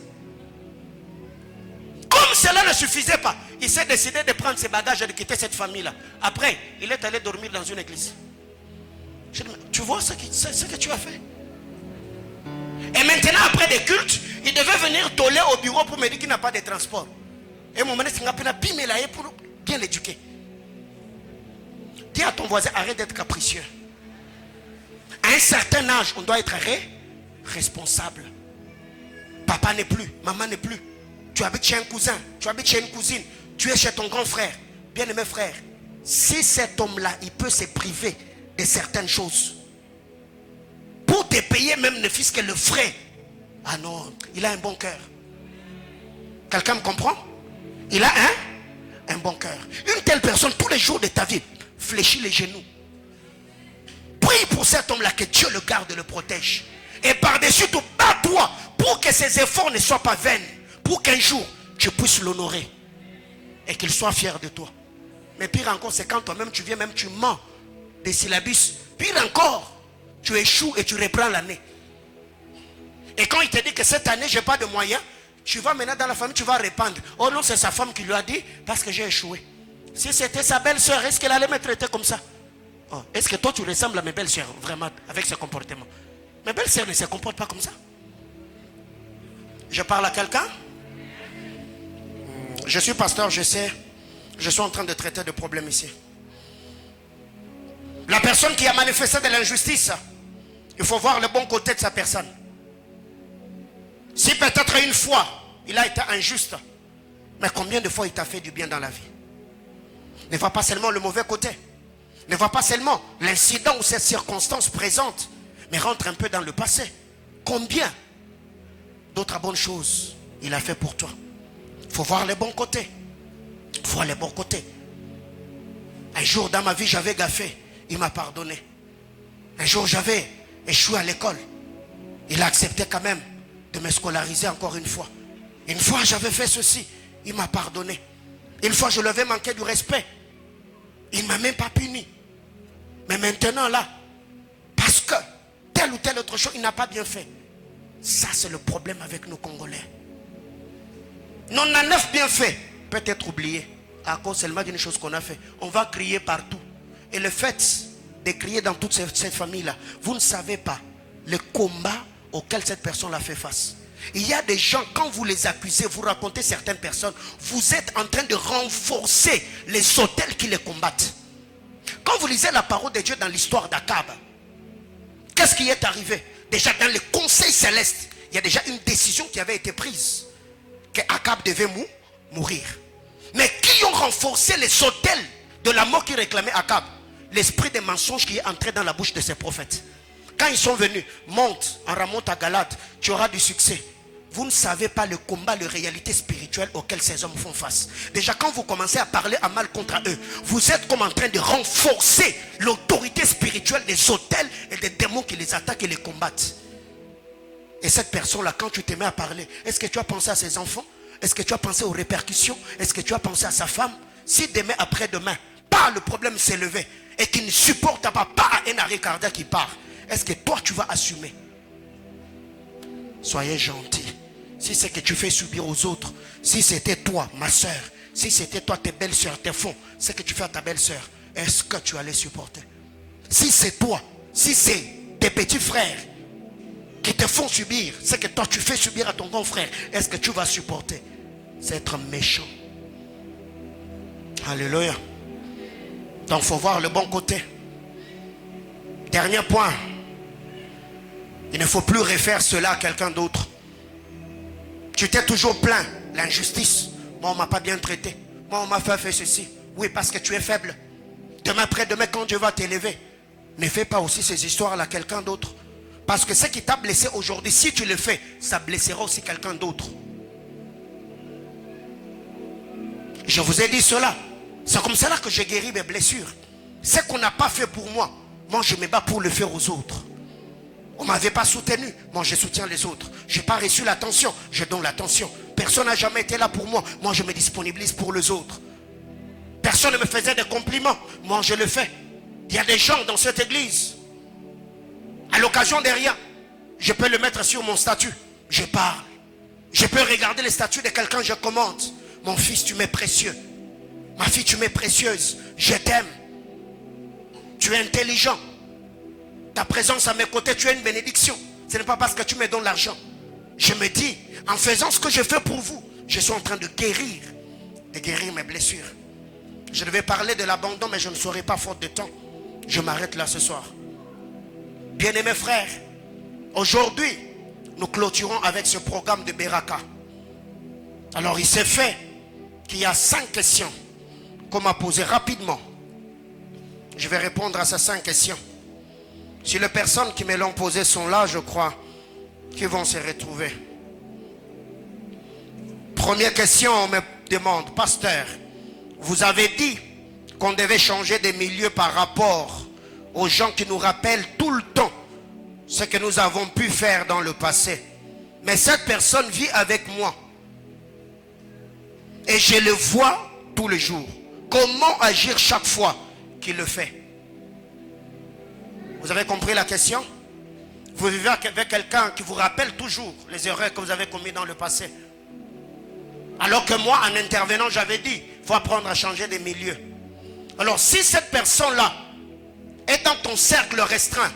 Comme cela ne suffisait pas, il s'est décidé de prendre ses bagages et de quitter cette famille-là. Après, il est allé dormir dans une église. J'ai dit, tu vois ce que tu as fait? Et maintenant, après des cultes, il devait venir toller au bureau pour me dire qu'il n'a pas de transport. Et mon mari s'est appelé pour bien l'éduquer. Dis à ton voisin, arrête d'être capricieux. À un certain âge, on doit être responsable. Papa n'est plus, maman n'est plus. Tu habites chez un cousin, tu habites chez une cousine, tu es chez ton grand frère. Bien-aimé frère, si cet homme-là, il peut se priver de certaines choses, pour te payer même ne fût-ce que le frais, ah non, il a un bon cœur. Quelqu'un me comprend? Il a un bon cœur. Une telle personne, tous les jours de ta vie, fléchis les genoux. Prie pour cet homme-là, que Dieu le garde et le protège. Et par-dessus tout, bats-toi pour que ses efforts ne soient pas vains. Pour qu'un jour, tu puisses l'honorer. Et qu'il soit fier de toi. Mais pire encore, c'est quand toi-même, tu viens, même tu mens des syllabus. Pire encore, tu échoues et tu reprends l'année. Et quand il te dit que cette année, je n'ai pas de moyens, tu vas maintenant dans la famille, tu vas répandre. Oh non, c'est sa femme qui lui a dit, parce que j'ai échoué. Si c'était sa belle-sœur, est-ce qu'elle allait me traiter comme ça? Oh, est-ce que toi, tu ressembles à mes belles-sœurs, vraiment, avec ce comportement? Mes belles-sœurs ne se comportent pas comme ça. Je parle à quelqu'un? Je suis pasteur, je sais. Je suis en train de traiter de problèmes ici. La personne qui a manifesté de l'injustice, il faut voir le bon côté de sa personne. Si peut-être une fois, il a été injuste, mais combien de fois il t'a fait du bien dans la vie? Ne vois pas seulement le mauvais côté. Ne vois pas seulement l'incident ou cette circonstance présente, mais rentre un peu dans le passé. Combien d'autres bonnes choses il a fait pour toi? Il faut voir les bons côtés. Il faut voir les bons côtés. Un jour dans ma vie, j'avais gaffé. Il m'a pardonné. Un jour, j'avais échoué à l'école. Il a accepté quand même de me scolariser encore une fois. Une fois, j'avais fait ceci. Il m'a pardonné. Une fois, je lui avais manqué du respect. Il ne m'a même pas puni. Mais maintenant, là, parce que telle ou telle autre chose, il n'a pas bien fait. Ça, c'est le problème avec nos Congolais. 99 bienfaits peut être oublié à cause seulement d'une chose qu'on a fait. On va crier partout. Et le fait de crier dans toute cette famille-là, vous ne savez pas le combat auquel cette personne a fait face. Il y a des gens, quand vous les accusez, vous racontez certaines personnes, vous êtes en train de renforcer les autels qui les combattent. Quand vous lisez la parole de Dieu dans l'histoire d'Akab, qu'est-ce qui est arrivé? Déjà dans le conseil céleste, il y a déjà une décision qui avait été prise, que Akab devait mourir. Mais qui ont renforcé les autels de la mort qui réclamait Akab? L'esprit des mensonges qui est entré dans la bouche de ces prophètes. Quand ils sont venus, monte, on remonte à Galate, tu auras du succès. Vous ne savez pas le combat, les réalités spirituelles auxquelles ces hommes font face. Déjà, quand vous commencez à parler à mal contre eux, vous êtes comme en train de renforcer l'autorité spirituelle des autels et des démons qui les attaquent et les combattent. Et cette personne-là, quand tu te mets à parler, est-ce que tu as pensé à ses enfants? Est-ce que tu as pensé aux répercussions? Est-ce que tu as pensé à sa femme? Si demain, après-demain, le problème s'est levé et qu'il ne supporte pas, un arrêt cardiaque qui part, est-ce que toi, tu vas assumer? Soyez gentils. Si c'est que tu fais subir aux autres, si c'était toi, ma soeur, si c'était toi, tes belles-sœurs, tes fonds, c'est que tu fais à ta belle-sœur, est-ce que tu allais supporter? Si c'est toi, si c'est tes petits frères qui te font subir, c'est que toi, tu fais subir à ton grand frère, est-ce que tu vas supporter? C'est être méchant. Alléluia. Donc, il faut voir le bon côté. Dernier point. Il ne faut plus refaire cela à quelqu'un d'autre. Tu t'es toujours plaint l'injustice. Moi, on ne m'a pas bien traité. Moi, on m'a fait ceci. Oui, parce que tu es faible. Demain, après-demain, quand Dieu va t'élever, ne fais pas aussi ces histoires-là à quelqu'un d'autre. Parce que ce qui t'a blessé aujourd'hui, si tu le fais, ça blessera aussi quelqu'un d'autre. Je vous ai dit cela. C'est comme cela que j'ai guéri mes blessures. Ce qu'on n'a pas fait pour moi, moi je me bats pour le faire aux autres. On ne m'avait pas soutenu, moi je soutiens les autres. Je n'ai pas reçu l'attention, je donne l'attention. Personne n'a jamais été là pour moi, moi je me disponibilise pour les autres. Personne ne me faisait des compliments, moi je le fais. Il y a des gens dans cette église, à l'occasion de rien, je peux le mettre sur mon statut. je parle. Je peux regarder les statuts de quelqu'un, je commente. Mon fils, tu m'es précieux. Ma fille, tu m'es précieuse. Je t'aime. Tu es intelligent. Ta présence à mes côtés, tu es une bénédiction. Ce n'est pas parce que tu me donnes l'argent. Je me dis, en faisant ce que je fais pour vous, je suis en train de guérir mes blessures. Je devais parler de l'abandon, mais je ne saurais pas faute de temps. Je m'arrête là ce soir. Bien-aimés frères, aujourd'hui, nous clôturons avec ce programme de Beraka. Alors il s'est fait qu'il y a 5 questions qu'on m'a posées rapidement. Je vais répondre à ces 5 questions. Si les personnes qui me l'ont posées sont là, je crois qu'ils vont se retrouver. Première question, on me demande, pasteur, vous avez dit qu'on devait changer de milieu par rapport aux gens qui nous rappellent tout le temps ce que nous avons pu faire dans le passé. Mais cette personne vit avec moi. Et je le vois tous les jours. Comment agir chaque fois qu'il le fait? Vous avez compris la question? Vous vivez avec quelqu'un qui vous rappelle toujours les erreurs que vous avez commises dans le passé. Alors que moi, en intervenant, j'avais dit, il faut apprendre à changer de milieu. Alors si cette personne-là est dans ton cercle restreint,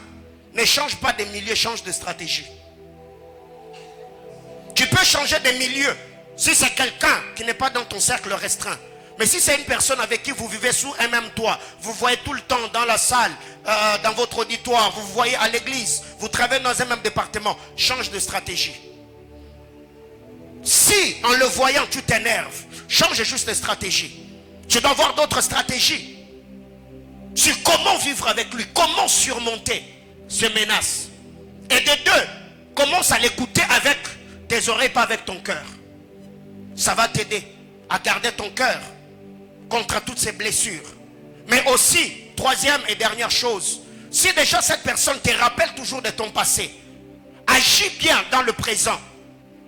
ne change pas de milieu, change de stratégie. Tu peux changer de milieu si c'est quelqu'un qui n'est pas dans ton cercle restreint. Mais si c'est une personne avec qui vous vivez sous un même toit, vous voyez tout le temps dans la salle, dans votre auditoire, vous voyez à l'église, vous travaillez dans un même département, change de stratégie. Si en le voyant tu t'énerves, change juste de stratégie. Tu dois avoir d'autres stratégies sur comment vivre avec lui, comment surmonter ces menaces. Et de deux, commence à l'écouter avec tes oreilles, pas avec ton cœur. Ça va t'aider à garder ton cœur contre toutes ces blessures. Mais aussi, troisième et dernière chose, si déjà cette personne te rappelle toujours de ton passé, agis bien dans le présent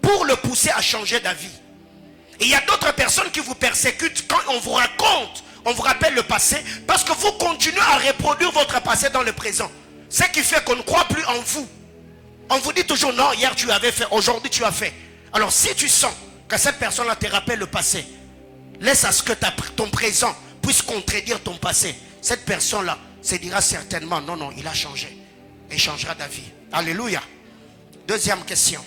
pour le pousser à changer d'avis. Il y a d'autres personnes qui vous persécutent quand on vous raconte, on vous rappelle le passé, parce que vous continuez à reproduire votre passé dans le présent. Ce qui fait qu'on ne croit plus en vous. On vous dit toujours, non, hier tu avais fait, aujourd'hui tu as fait. Alors si tu sens que cette personne-là te rappelle le passé, laisse à ce que ton présent puisse contredire ton passé. Cette personne-là se dira certainement, non, non, il a changé. Il changera d'avis. Alléluia. Deuxième question.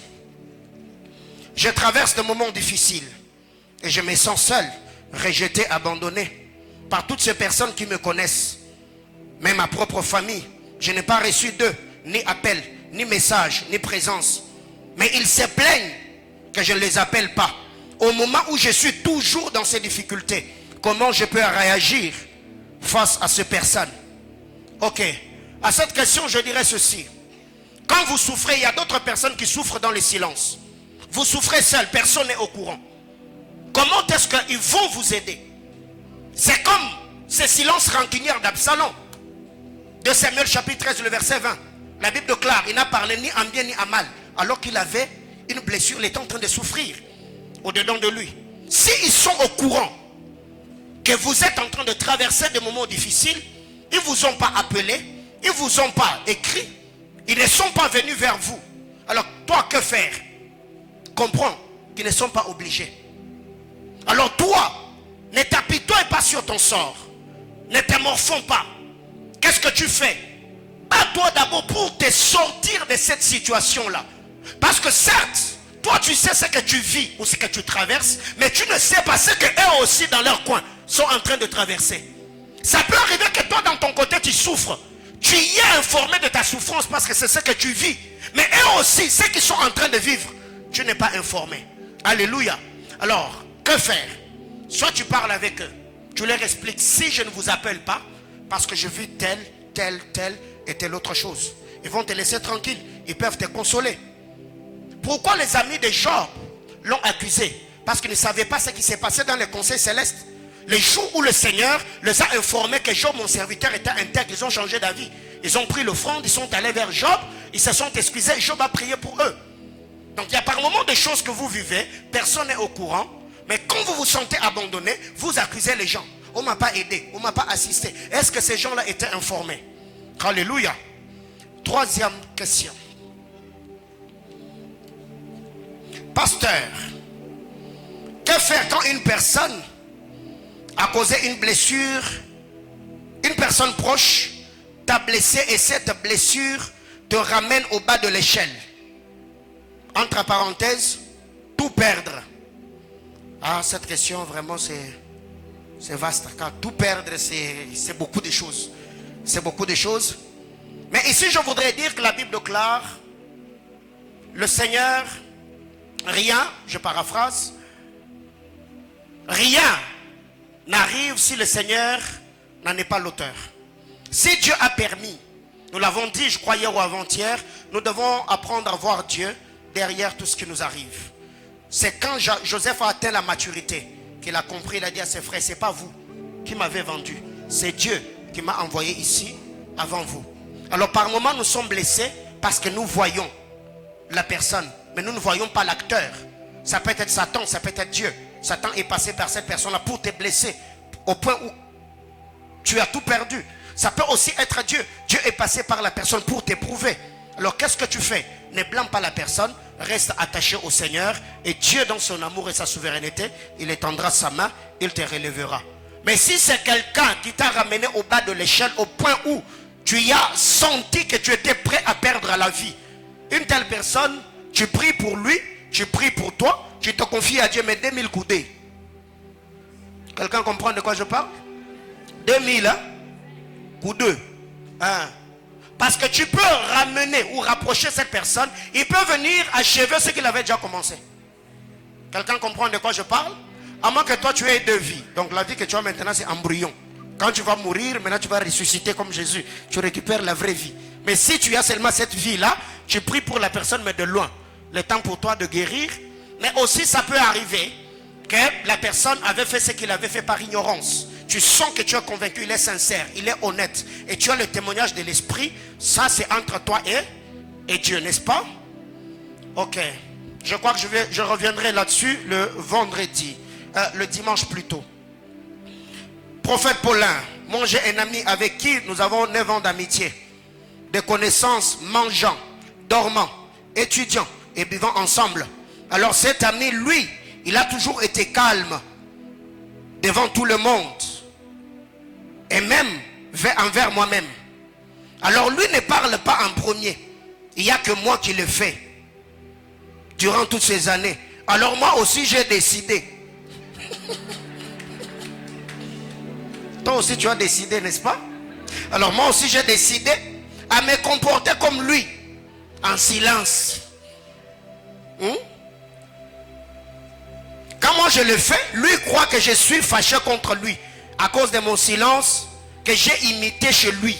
Je traverse des moments difficiles et je me sens seul, rejeté, abandonné par toutes ces personnes qui me connaissent. Même ma propre famille, je n'ai pas reçu d'eux, ni appel, ni message, ni présence. Mais ils se plaignent que je ne les appelle pas. Au moment où je suis toujours dans ces difficultés, comment je peux réagir face à ces personnes? Ok, à cette question je dirais ceci. Quand vous souffrez, il y a d'autres personnes qui souffrent dans le silence. Vous souffrez seul, personne n'est au courant. Comment est-ce qu'ils vont vous aider? C'est comme ce silence rancunier d'Absalom. De Samuel chapitre 13, le verset 20. La Bible déclare, il n'a parlé ni en bien ni en mal. Alors qu'il avait une blessure, il était en train de souffrir au-dedans de lui. S'ils sont au courant que vous êtes en train de traverser des moments difficiles, ils ne vous ont pas appelé, ils ne vous ont pas écrit, ils ne sont pas venus vers vous. Alors toi, que faire? Comprends qu'ils ne sont pas obligés. Alors toi, ne t'apitoie pas sur ton sort. Ne te morfonds pas. Qu'est-ce que tu fais? À toi d'abord pour te sortir de cette situation-là. Parce que certes, toi tu sais ce que tu vis ou ce que tu traverses, mais tu ne sais pas ce qu'eux aussi dans leur coin sont en train de traverser. Ça peut arriver que toi dans ton côté tu souffres. Tu y es informé de ta souffrance parce que c'est ce que tu vis. Mais eux aussi, ceux qui sont en train de vivre, tu n'es pas informé. Alléluia. Alors, que faire? Soit tu parles avec eux, tu leur expliques, si je ne vous appelle pas, parce que je vis telle et telle autre chose. Ils vont te laisser tranquille, ils peuvent te consoler. Pourquoi les amis de Job l'ont accusé? Parce qu'ils ne savaient pas ce qui s'est passé dans les conseils célestes. Les jours où le Seigneur les a informés que Job, mon serviteur, était intègre, ils ont changé d'avis. Ils ont pris l'offrande, ils sont allés vers Job, ils se sont excusés, Job a prié pour eux. Donc il y a par moments des choses que vous vivez, personne n'est au courant, mais quand vous vous sentez abandonné, vous accusez les gens. On ne m'a pas aidé, on ne m'a pas assisté. Est-ce que ces gens-là étaient informés? Alléluia. Troisième question. Pasteur, que faire quand une personne a causé une blessure, une personne proche t'a blessé et cette blessure te ramène au bas de l'échelle? Entre parenthèses, tout perdre. Ah, cette question vraiment c'est vaste. Car tout perdre, c'est beaucoup de choses. C'est beaucoup de choses. Mais ici, je voudrais dire que la Bible déclare, le Seigneur, rien, je paraphrase, rien n'arrive si le Seigneur n'en est pas l'auteur. Si Dieu a permis, nous l'avons dit, je crois hier ou avant-hier, nous devons apprendre à voir Dieu derrière tout ce qui nous arrive. C'est quand Joseph a atteint la maturité qu'il a compris, il a dit à ses frères, c'est pas vous qui m'avez vendu, c'est Dieu qui m'a envoyé ici avant vous. Alors par moments nous sommes blessés parce que nous voyons la personne, mais nous ne voyons pas l'acteur. Ça peut être Satan, ça peut être Dieu. Satan est passé par cette personne-là pour te blesser au point où tu as tout perdu. Ça peut aussi être Dieu. Dieu est passé par la personne pour t'éprouver. Alors qu'est-ce que tu fais? Ne blâme pas la personne, reste attaché au Seigneur et Dieu dans son amour et sa souveraineté, il étendra sa main, il te relèvera. Mais si c'est quelqu'un qui t'a ramené au bas de l'échelle au point où tu y as senti que tu étais prêt à perdre la vie, une telle personne, tu pries pour lui, tu pries pour toi, tu te confies à Dieu, mais 2000 coudées. Quelqu'un comprend de quoi je parle? 2000 coudées. Hein? Parce que tu peux ramener ou rapprocher cette personne, il peut venir achever ce qu'il avait déjà commencé. Quelqu'un comprend de quoi je parle? À moins que toi tu aies deux vies. Donc la vie que tu as maintenant c'est embryon. Quand tu vas mourir, maintenant tu vas ressusciter comme Jésus. Tu récupères la vraie vie. Mais si tu as seulement cette vie-là, tu pries pour la personne mais de loin. Le temps pour toi de guérir. Mais aussi ça peut arriver que la personne avait fait ce qu'il avait fait par ignorance. Tu sens que tu es convaincu, il est sincère, il est honnête. Et tu as le témoignage de l'esprit. Ça c'est entre toi et Dieu, n'est-ce pas? Ok. Je crois que je reviendrai là-dessus le vendredi. Le dimanche plutôt. Prophète Paulin, moi j'ai un ami avec qui nous avons 9 ans d'amitié. De connaissances, mangeant, dormant, étudiant et vivant ensemble. Alors cet ami, lui, il a toujours été calme devant tout le monde. Et même envers moi-même. Alors lui ne parle pas en premier. Il n'y a que moi qui le fais. Durant toutes ces années. Alors moi aussi j'ai décidé. Toi aussi tu as décidé, n'est-ce pas? Alors moi aussi j'ai décidé à me comporter comme lui. En silence. Quand moi je le fais, lui croit que je suis fâché contre lui. À cause de mon silence que j'ai imité chez lui.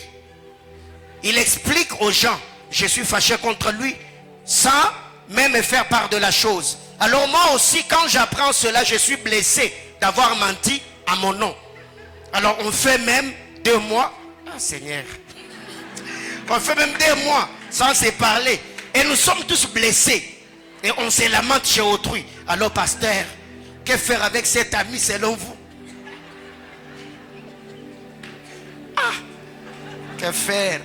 Il explique aux gens, je suis fâché contre lui, sans même me faire part de la chose. Alors moi aussi, quand j'apprends cela, je suis blessé d'avoir menti à mon nom. Alors on fait même 2 mois, ah Seigneur, on fait même 2 mois sans se parler. Et nous sommes tous blessés. Et on se lamente chez autrui. Alors pasteur, que faire avec cet ami selon vous? Ah, que faire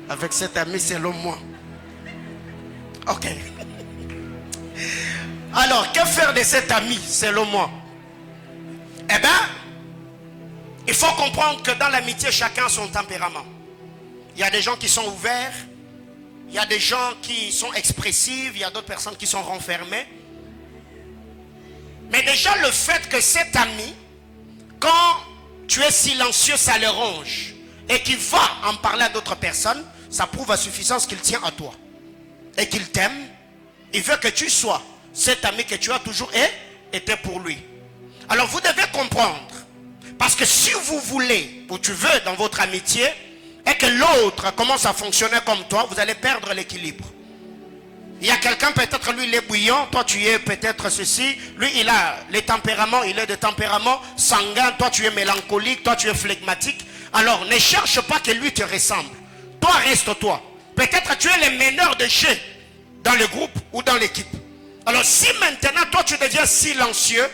avec cet ami selon moi? Ok. Alors, que faire de cet ami selon moi? Eh bien, il faut comprendre que dans l'amitié, chacun a son tempérament. Il y a des gens qui sont ouverts, il y a des gens qui sont expressifs, il y a d'autres personnes qui sont renfermées. Mais déjà, le fait que cet ami, quand tu es silencieux, ça le ronge. Et qu'il va en parler à d'autres personnes, ça prouve à suffisance qu'il tient à toi. Et qu'il t'aime. Il veut que tu sois cet ami que tu as toujours été pour lui. Alors vous devez comprendre. Parce que si vous voulez, ou tu veux dans votre amitié, et que l'autre commence à fonctionner comme toi, vous allez perdre l'équilibre. Il y a quelqu'un, peut-être lui il est bouillant, toi tu es peut-être ceci. Lui il a les tempéraments, il est de tempérament sanguin, toi tu es mélancolique, toi tu es flegmatique. Alors ne cherche pas que lui te ressemble. Toi reste toi. Peut-être tu es le meneur de jeu dans le groupe ou dans l'équipe. Alors si maintenant toi tu deviens silencieux,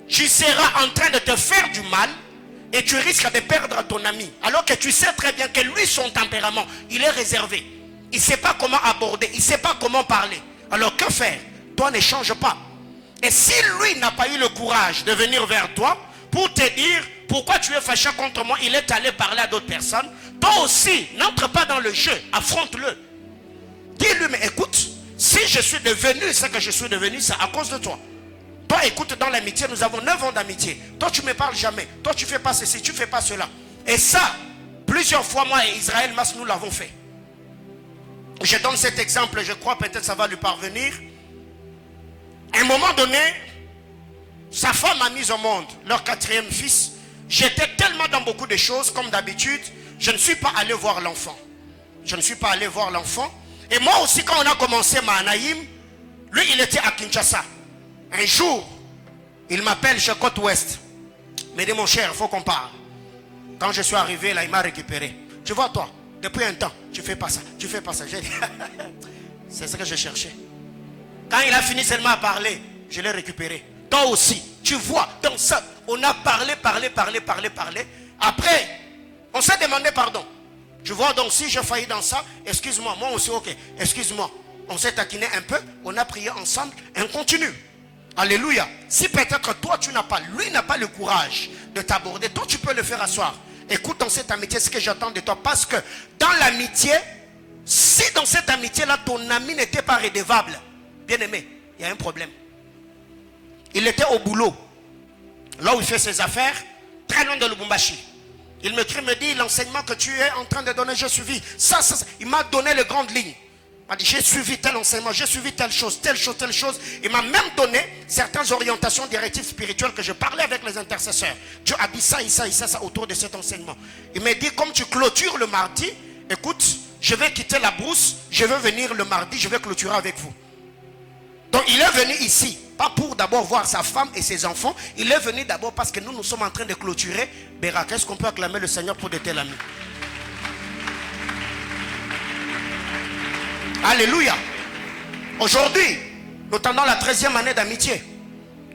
tu seras en train de te faire du mal et tu risques de perdre ton ami. Alors que tu sais très bien que lui, son tempérament, il est réservé. Il ne sait pas comment aborder, il ne sait pas comment parler. Alors que faire? Toi ne change pas. Et si lui n'a pas eu le courage de venir vers toi pour te dire pourquoi tu es fâché contre moi, il est allé parler à d'autres personnes, toi aussi, n'entre pas dans le jeu, affronte-le. Dis-lui, mais écoute, si je suis devenu ce que je suis devenu, c'est à cause de toi. Toi, écoute, dans l'amitié, nous avons 9 ans d'amitié. Toi, tu ne me parles jamais. Toi, tu ne fais pas ceci, tu ne fais pas cela. Et ça, plusieurs fois, moi et Israël Mas, nous l'avons fait. Je donne cet exemple, je crois peut-être ça va lui parvenir. À un moment donné, sa femme a mis au monde leur 4e fils. J'étais tellement dans beaucoup de choses, comme d'habitude, je ne suis pas allé voir l'enfant. Je ne suis pas allé voir l'enfant. Et moi aussi, quand on a commencé Mahanaïm, lui, il était à Kinshasa. Un jour, il m'appelle chez Côte Ouest. Il me dit, mon cher, il faut qu'on parle. Quand je suis arrivé, là, il m'a récupéré. Tu vois, toi, depuis un temps, tu fais pas ça, tu fais pas ça. J'ai dit, c'est ce que je cherchais. Quand il a fini seulement à parler, je l'ai récupéré. Toi aussi, tu vois, dans ça, on a parlé. Après, on s'est demandé pardon. Je vois donc si j'ai failli dans ça, excuse-moi, moi aussi, ok, excuse-moi. On s'est taquiné un peu, on a prié ensemble, et on continue. Alléluia. Si peut-être toi, tu n'as pas, lui n'a pas le courage de t'aborder, toi, tu peux le faire asseoir. Écoute dans cette amitié ce que j'attends de toi, parce que dans l'amitié, si dans cette amitié-là, ton ami n'était pas redevable, bien aimé, il y a un problème. Il était au boulot, là où il fait ses affaires, très loin de Lubumbashi. Il me dit, l'enseignement que tu es en train de donner, j'ai suivi. Ça. Il m'a donné les grandes lignes. Il m'a dit, j'ai suivi tel enseignement, j'ai suivi telle chose. Il m'a même donné certaines orientations, directives spirituelles que je parlais avec les intercesseurs. Dieu a dit ça autour de cet enseignement. Il m'a dit, comme tu clôtures le mardi, écoute, je vais quitter la brousse, je vais venir le mardi, je vais clôturer avec vous. Donc il est venu ici, pas pour d'abord voir sa femme et ses enfants, il est venu d'abord parce que nous sommes en train de clôturer Bérak. Est-ce qu'on peut acclamer le Seigneur pour de tels amis? Alléluia. Aujourd'hui, nous tendons la 13e année d'amitié.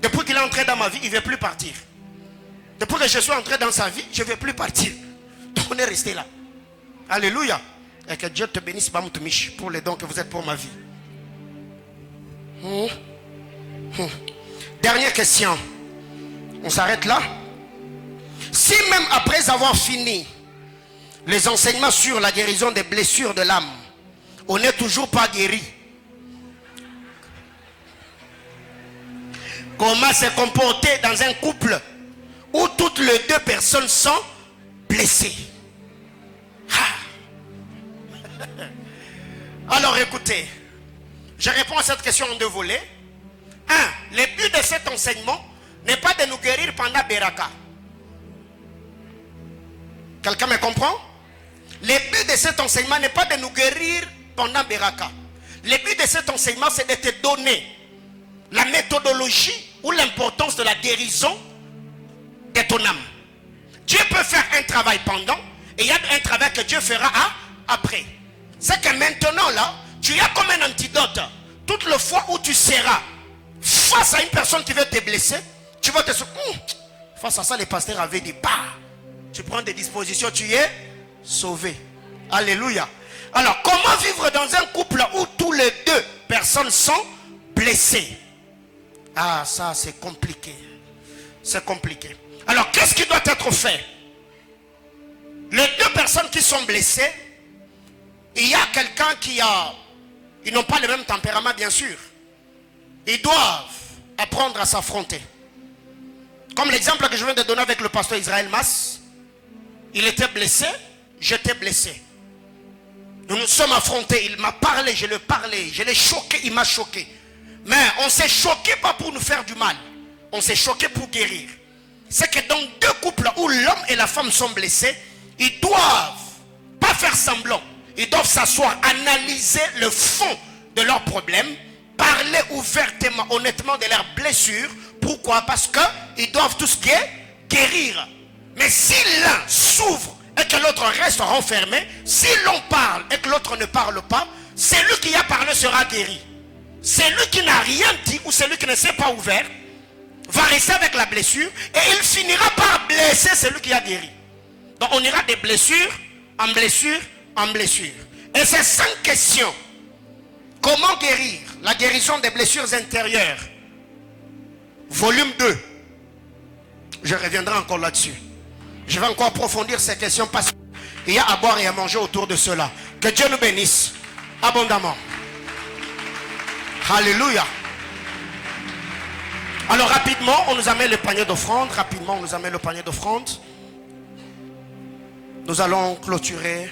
Depuis qu'il est entré dans ma vie, il ne veut plus partir. Depuis que je suis entré dans sa vie, je ne veux plus partir. Donc on est resté là. Alléluia. Et que Dieu te bénisse, Bamoutumish, pour les dons que vous êtes pour ma vie. Dernière question. On s'arrête là. Si même après avoir fini les enseignements sur la guérison des blessures de l'âme, on n'est toujours pas guéri, comment se comporter dans un couple où toutes les 2 personnes sont blessées? Alors écoutez, je réponds à cette question en 2 volets. 1. Le but de cet enseignement n'est pas de nous guérir pendant Beraka. Quelqu'un me comprend? Le but de cet enseignement n'est pas de nous guérir pendant Beraka. Le but de cet enseignement, c'est de te donner la méthodologie ou l'importance de la guérison de ton âme. Dieu peut faire un travail pendant, et il y a un travail que Dieu fera après. C'est que maintenant là, tu as comme un antidote. Toutes les fois où tu seras face à une personne qui veut te blesser, tu vas te dire, face à ça, les pasteurs avaient dit, bah, tu prends des dispositions, tu es sauvé. Alléluia. Alors, comment vivre dans un couple où tous les 2 personnes sont blessées? Ah, ça, c'est compliqué. C'est compliqué. Alors, qu'est-ce qui doit être fait? Les 2 personnes qui sont blessées, il y a quelqu'un ils n'ont pas le même tempérament, bien sûr. Ils doivent apprendre à s'affronter. Comme l'exemple que je viens de donner avec le pasteur Israël Mas. Il était blessé, j'étais blessé. Nous nous sommes affrontés, il m'a parlé, je lui ai parlé, je l'ai choqué, il m'a choqué. Mais on s'est choqué pas pour nous faire du mal. On s'est choqué pour guérir. C'est que dans 2 couples où l'homme et la femme sont blessés, ils doivent pas faire semblant. Ils doivent s'asseoir, analyser le fond de leurs problèmes, parler ouvertement, honnêtement de leurs blessures. Pourquoi? Parce qu'ils doivent tous guérir. Mais si l'un s'ouvre et que l'autre reste renfermé, si l'on parle et que l'autre ne parle pas, celui qui a parlé sera guéri. Celui qui n'a rien dit ou celui qui ne s'est pas ouvert va rester avec la blessure et il finira par blesser celui qui a guéri. Donc on ira de blessure en blessure en blessure. Et ces 5 questions. Comment guérir? La guérison des blessures intérieures. volume 2. Je reviendrai encore là-dessus. Je vais encore approfondir ces questions parce qu'il y a à boire et à manger autour de cela. Que Dieu nous bénisse abondamment. Alléluia. Alors rapidement, on nous amène le panier d'offrande. Rapidement, on nous amène le panier d'offrande. Nous allons clôturer